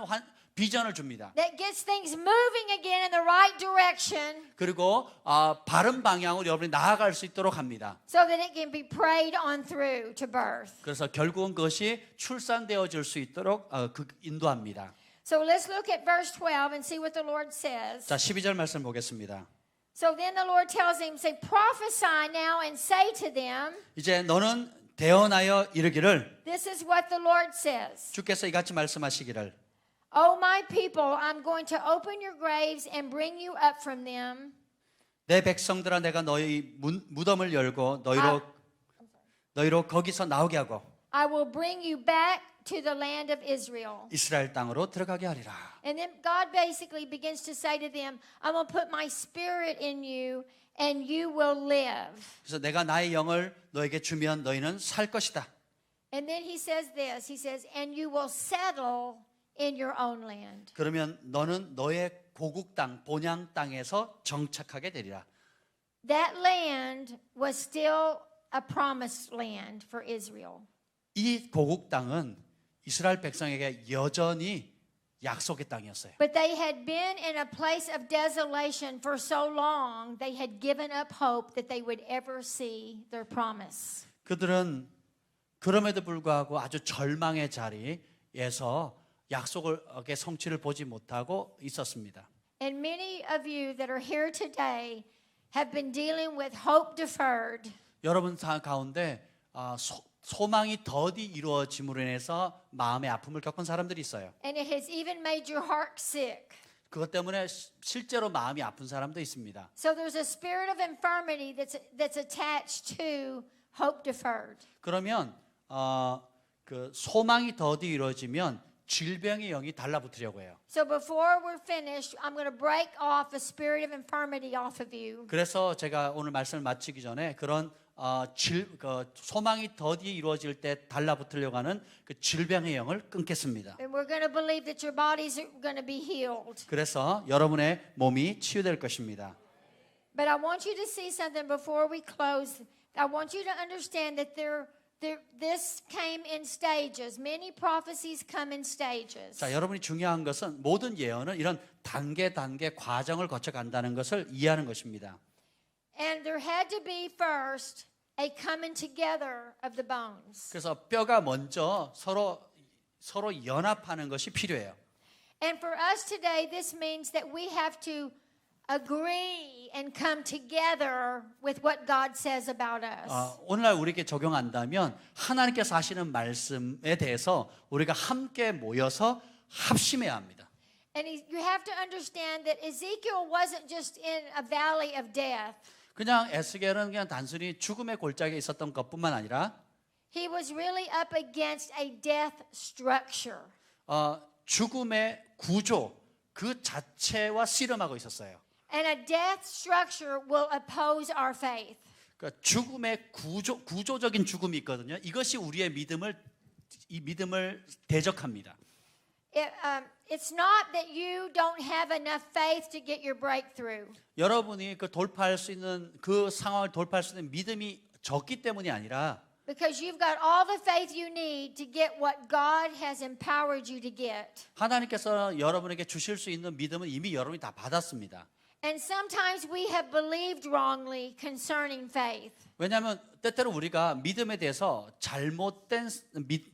[SPEAKER 2] 비전을 줍니다.
[SPEAKER 1] that gets things moving again in the right direction
[SPEAKER 2] 그리고 바른 방향으로 여러분이 나아갈 수 있도록 합니다.
[SPEAKER 1] so that it can be prayed on through to birth.
[SPEAKER 2] 그래서 결국은 그것이 출산되어질 수 있도록 인도합니다.
[SPEAKER 1] So let's look at verse 12 and see what the Lord says.
[SPEAKER 2] 자, 12절 말씀 보겠습니다.
[SPEAKER 1] So then the Lord tells him, say, prophesy now and say to them,
[SPEAKER 2] 이제 너는 대언하여 이르기를
[SPEAKER 1] this is what the Lord says.
[SPEAKER 2] 주께서 이같이 말씀하시기를
[SPEAKER 1] O my people, I'm going to open your graves and bring you up from them.
[SPEAKER 2] 내 백성들아 내가 너희 무덤을 열고 너희로 거기서 나오게 하고
[SPEAKER 1] I will bring you back to the land of Israel.
[SPEAKER 2] 이스라엘 땅으로 들어가게 하리라.
[SPEAKER 1] And then God basically begins to say to them, I'm going to put my spirit in you and you will live.
[SPEAKER 2] 그래서 내가 나의 영을 너에게 주면 너희는 살 것이다.
[SPEAKER 1] And then he says this, he says, and you will settle in your own land.
[SPEAKER 2] 그러면 너는 너의 고국 땅, 본향 땅에서 정착하게 되리라.
[SPEAKER 1] That land was still a promised land for Israel.
[SPEAKER 2] 이 고국 땅은 이스라엘 백성에게 여전히 약속의 땅이었어요.
[SPEAKER 1] But they had been in a place of desolation for so long, they had given up hope that they would ever see their promise.
[SPEAKER 2] 그들은 그럼에도 불구하고 아주 절망의 자리에서 약속의 성취를 보지 못하고 있었습니다.
[SPEAKER 1] And many of you that are here today have been dealing with hope deferred.
[SPEAKER 2] 여러분 가운데 소망이 더디 이루어짐으로 인해서 마음의 아픔을 겪은 사람들이 있어요.
[SPEAKER 1] And it has even made your heart sick.
[SPEAKER 2] 그것 때문에 실제로 마음이 아픈 사람도 있습니다.
[SPEAKER 1] So there's a spirit of infirmity that's attached to hope deferred.
[SPEAKER 2] 그러면 그 소망이 더디 이루어지면 질병의 영이 달라붙으려고 해요.
[SPEAKER 1] So before we're finished, I'm going to break off a spirit of infirmity off of you.
[SPEAKER 2] 그래서 제가 오늘 말씀을 마치기 전에 그런 소망이 더디 이루어질 때 달라붙으려고 하는 그 질병의 영을 끊겠습니다.
[SPEAKER 1] And we're going to believe that your bodies are going to be healed.
[SPEAKER 2] 그래서 여러분의 몸이 치유될 것입니다.
[SPEAKER 1] But I want you to see something before we close. I want you to understand that this came in stages. Many prophecies come in stages.
[SPEAKER 2] 자, 여러분이 중요한 것은 모든 예언은 이런 단계 과정을 거쳐 간다는 것을 이해하는 것입니다.
[SPEAKER 1] And there had to be first a coming together of the bones.
[SPEAKER 2] 그래서 뼈가 먼저 서로 연합하는 것이 필요해요.
[SPEAKER 1] And for us today, this means that we have to agree and come together with what God says about us.
[SPEAKER 2] 오늘날 우리에게 적용한다면 하나님께서 하시는 말씀에 대해서 우리가 함께 모여서 합심해야 합니다.
[SPEAKER 1] And you have to understand that Ezekiel wasn't just in a valley of death.
[SPEAKER 2] 그냥 에스겔은 그냥 단순히 죽음의 골짜기에 있었던 것뿐만 아니라
[SPEAKER 1] He was really up against a death structure.
[SPEAKER 2] 죽음의 구조 그 자체와 씨름하고 있었어요.
[SPEAKER 1] And a death structure will oppose our faith.
[SPEAKER 2] 그러니까 죽음의 구조적인 죽음이 있거든요. 이것이 우리의 믿음을 대적합니다.
[SPEAKER 1] It's not that you don't have enough faith to get your breakthrough.
[SPEAKER 2] 여러분이 돌파할 수 있는 그 상황을 돌파할 수 있는 믿음이 적기 때문이 아니라
[SPEAKER 1] Because you've got all the faith you need to get what God has empowered you to get.
[SPEAKER 2] 하나님께서 여러분에게 주실 수 있는 믿음은 이미 여러분이 다 받았습니다.
[SPEAKER 1] And sometimes we have believed wrongly concerning faith.
[SPEAKER 2] 왜냐하면 때때로 우리가 믿음에 대해서 잘못된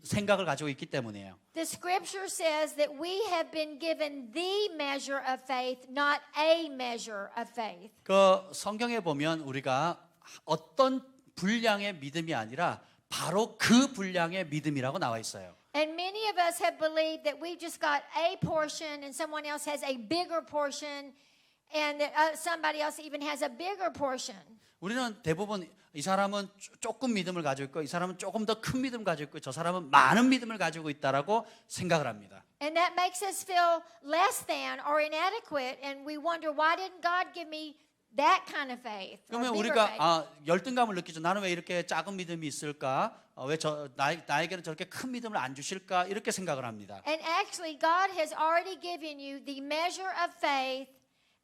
[SPEAKER 2] 생각을 가지고 있기 때문이에요.
[SPEAKER 1] The scripture says that we have been given the measure of faith, not a measure of faith.
[SPEAKER 2] 그 성경에 보면 우리가 어떤 분량의 믿음이 아니라 바로 그 분량의 믿음이라고 나와 있어요.
[SPEAKER 1] And many of us have believed that we just got a portion and someone else has a bigger portion and that somebody else even has a bigger portion.
[SPEAKER 2] 우리는 대부분 이 사람은 조금 믿음을 가지고 있고 이 사람은 조금 더 큰 믿음을 가지고 있고 저 사람은 많은 믿음을 가지고 있다라고 생각을 합니다.
[SPEAKER 1] And that makes us feel less than or inadequate and we wonder why didn't God give me that kind of faith? Or
[SPEAKER 2] 그러면
[SPEAKER 1] bigger
[SPEAKER 2] 우리가
[SPEAKER 1] faith?
[SPEAKER 2] 열등감을 느끼죠. 나는 왜 이렇게 작은 믿음이 있을까? 왜 나에게는 저렇게 큰 믿음을 안 주실까? 이렇게 생각을 합니다.
[SPEAKER 1] And actually God has already given you the measure of faith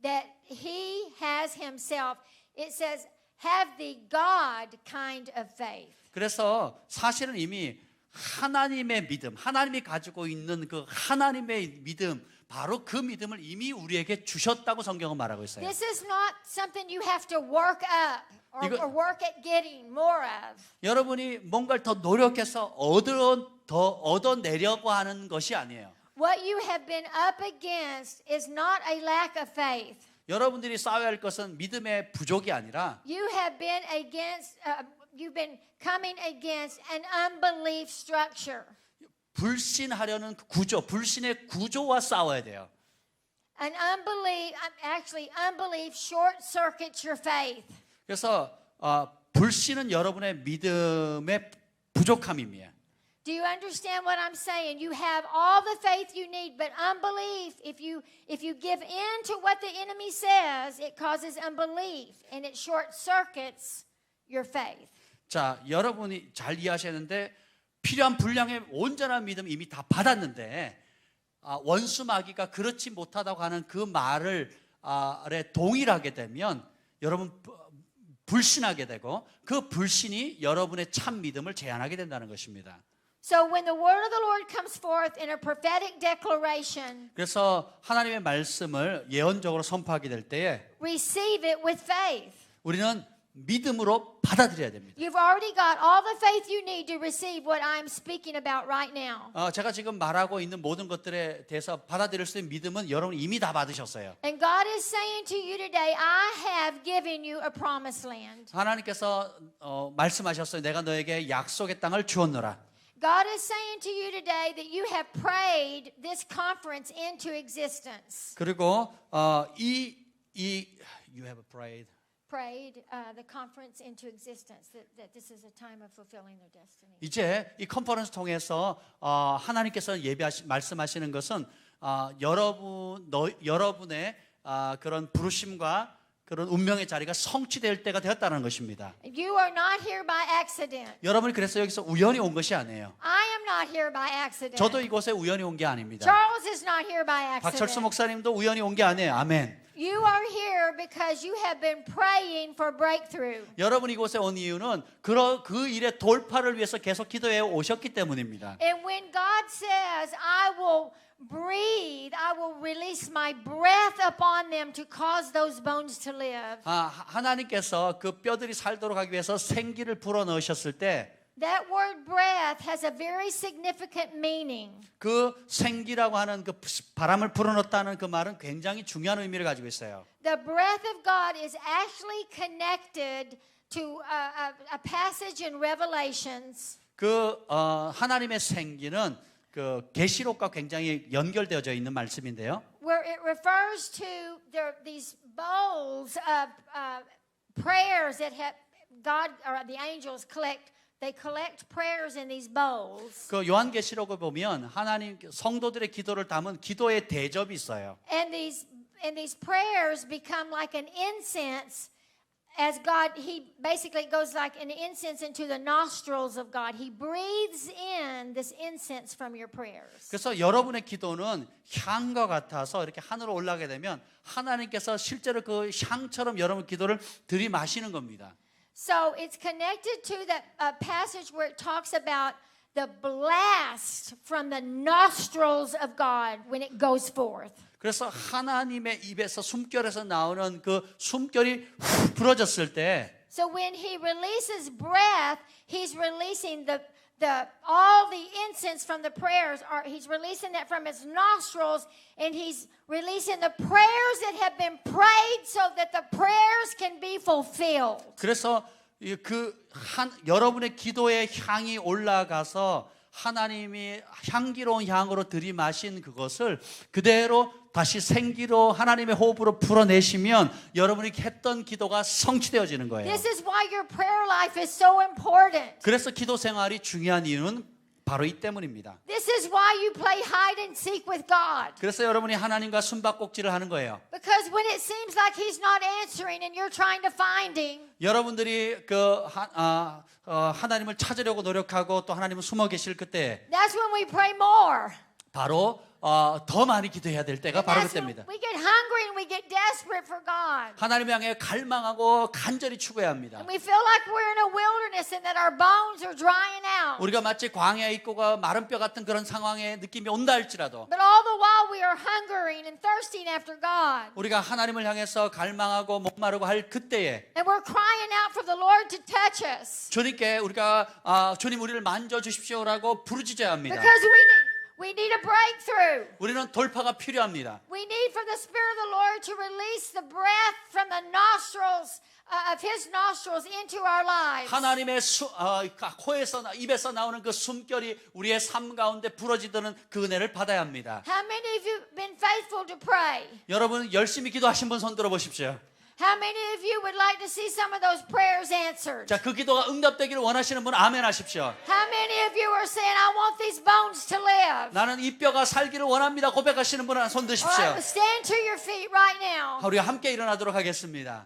[SPEAKER 1] that he has himself. It says have the God kind of faith.
[SPEAKER 2] 그래서 사실은 이미 하나님의 믿음, 하나님이 가지고 있는 그 하나님의 믿음, 바로 그 믿음을 이미 우리에게 주셨다고 성경은 말하고 있어요.
[SPEAKER 1] This is not something you have to work up or work at getting more of.
[SPEAKER 2] 여러분이 뭔가를 더 노력해서 더 얻어내려고 하는 것이 아니에요.
[SPEAKER 1] What you have been up against is not a lack of faith.
[SPEAKER 2] 여러분들이 싸워야 할 것은 믿음의 부족이 아니라
[SPEAKER 1] You have been you've been coming against an unbelief structure.
[SPEAKER 2] 불신하려는 구조, 불신의 구조와 싸워야 돼요.
[SPEAKER 1] An unbelief short circuits your faith.
[SPEAKER 2] 그래서 불신은 여러분의 믿음의 부족함입니다.
[SPEAKER 1] Do you understand what I'm saying? You have all the faith you need, but unbelief, if you give in to what the enemy says, it causes unbelief and it short circuits your faith.
[SPEAKER 2] 자, 여러분이 잘 이해하시는데 필요한 분량의 온전한 믿음 이미 다 받았는데 원수 마귀가 그렇지 못하다고 하는 그 말에 동일하게 되면 여러분 불신하게 되고 그 불신이 여러분의 참 믿음을 제한하게 된다는 것입니다.
[SPEAKER 1] So when the word of the Lord comes forth in a prophetic declaration,
[SPEAKER 2] 그래서 하나님의 말씀을 예언적으로 선포하게 될 때에
[SPEAKER 1] receive it with faith.
[SPEAKER 2] 우리는 믿음으로 받아들여야 됩니다.
[SPEAKER 1] You've already got all the faith you need to receive what I'm speaking about right now.
[SPEAKER 2] 제가 지금 말하고 있는 모든 것들에 대해서 받아들일 수 있는 믿음은 여러분 이미 다 받으셨어요.
[SPEAKER 1] And God is saying to you today, I have given you a promised land.
[SPEAKER 2] 하나님께서 말씀하셨어요. 내가 너에게 약속의 땅을 주었노라.
[SPEAKER 1] God is saying to you today that you have prayed this conference into existence.
[SPEAKER 2] 그리고 you have prayed.
[SPEAKER 1] Prayed the conference into existence. That this is a time of fulfilling their destiny.
[SPEAKER 2] 이제 이 컨퍼런스 통해서 하나님께서 말씀하시는 것은 여러분의 그런 부르심과 그런 운명의 자리가 성취될 때가 되었다는 것입니다.
[SPEAKER 1] You are not here by accident.
[SPEAKER 2] 여러분이 그래서 여기서 우연히 온 것이 아니에요.
[SPEAKER 1] I am not here by accident.
[SPEAKER 2] 저도 이곳에 우연히 온 게 아닙니다.
[SPEAKER 1] Charles is not here by accident.
[SPEAKER 2] 박철수 목사님도 우연히 온 게 아니에요. 아멘.
[SPEAKER 1] You are here because you have been praying for breakthrough.
[SPEAKER 2] 여러분이 이곳에 온 이유는 그 일의 돌파를 위해서 계속 기도해 오셨기 때문입니다.
[SPEAKER 1] And when God says, I will breathe, I will release my breath upon them to cause those bones to live.
[SPEAKER 2] 하나님께서 그 뼈들이 살도록 하기 위해서 생기를 불어 넣으셨을 때
[SPEAKER 1] That word breath has a very significant meaning.
[SPEAKER 2] 그 생기라고 하는 그 바람을 불어넣었다는 그 말은 굉장히 중요한 의미를 가지고 있어요.
[SPEAKER 1] The breath of God is actually connected to a passage in Revelations.
[SPEAKER 2] 하나님의 생기는 그 계시록과 굉장히 연결되어져 있는 말씀인데요.
[SPEAKER 1] Where it refers to these bowls of prayers that have God or the angels collect. They collect prayers in these bowls.
[SPEAKER 2] 그 요한계시록을 보면 하나님 성도들의 기도를 담은 기도의 대접이 있어요.
[SPEAKER 1] And these prayers become like an incense as God, he basically goes like an incense into the nostrils of God. He breathes in this incense from your prayers.
[SPEAKER 2] 그래서 여러분의 기도는 향과 같아서 이렇게 하늘로 올라가게 되면 하나님께서 실제로 그 향처럼 여러분 기도를 들이마시는 겁니다.
[SPEAKER 1] So it's connected to that passage where it talks about the blast from the nostrils of God when it goes forth.
[SPEAKER 2] 그래서 하나님의 입에서 숨결에서 나오는 그 숨결이 훅 불어졌을 때
[SPEAKER 1] So when he releases breath, he's releasing all the incense from the prayers. He's releasing that from his nostrils, and he's releasing the prayers that have been prayed so that the prayers can be fulfilled.
[SPEAKER 2] 그래서 여러분의 기도의 향이 올라가서 하나님이 향기로운 향으로 들이마신 그것을 그대로 다시 생기로 하나님의 호흡으로 불어내시면 여러분이 했던 기도가 성취되어지는 거예요.
[SPEAKER 1] This is why your prayer life is so important.
[SPEAKER 2] 그래서 기도 생활이 중요한 이유는 바로 이 때문입니다.
[SPEAKER 1] This is why you play hide and seek with God.
[SPEAKER 2] 그래서 여러분이 하나님과 숨바꼭질을 하는 거예요.
[SPEAKER 1] Because when it seems like He's not answering and you're trying to find Him,
[SPEAKER 2] 여러분들이 하나님을 찾으려고 노력하고 또 하나님은 숨어 계실 그때
[SPEAKER 1] that's when we pray more.
[SPEAKER 2] 바로 더 많이 기도해야 될 때가
[SPEAKER 1] And
[SPEAKER 2] 바로
[SPEAKER 1] that's when
[SPEAKER 2] 그때입니다.
[SPEAKER 1] we get hungry and we get desperate for God.
[SPEAKER 2] 하나님 향해 갈망하고 간절히 추구해야 합니다.
[SPEAKER 1] And we feel like we're in a wilderness and that our bones are drying out.
[SPEAKER 2] 우리가 마치 광야에 있고가 마른 뼈 같은 그런 상황의 느낌이 온다 할지라도
[SPEAKER 1] But all the while we are hungering and thirsting after God.
[SPEAKER 2] 우리가 하나님을 향해서 갈망하고 목마르고 할 그때에
[SPEAKER 1] And we're crying out for the Lord to touch us.
[SPEAKER 2] 주님께 우리가 주님 우리를 만져 주십시오라고 부르짖어야 합니다.
[SPEAKER 1] Because we need a breakthrough.
[SPEAKER 2] 우리는 돌파가 필요합니다.
[SPEAKER 1] We need for the Spirit of the Lord to release the breath from the nostrils of His nostrils into our lives.
[SPEAKER 2] 하나님의 코에서 입에서 나오는 그 숨결이 우리의 삶 가운데 부러지드는 그 은혜를 받아야 합니다.
[SPEAKER 1] How many of you have been faithful to pray?
[SPEAKER 2] 여러분 열심히 기도하신 분 손 들어 보십시오.
[SPEAKER 1] How many of you would like to see some of those prayers answered?
[SPEAKER 2] 자, 그 기도가 응답되기를 원하시는 분 아멘 하십시오.
[SPEAKER 1] How many of you are saying, I want these bones to live?
[SPEAKER 2] 나는 이 뼈가 살기를 원합니다. 고백하시는 분은 손
[SPEAKER 1] All
[SPEAKER 2] 드십시오.
[SPEAKER 1] right, stand to your feet right now.
[SPEAKER 2] 우리가 함께 일어나도록 하겠습니다.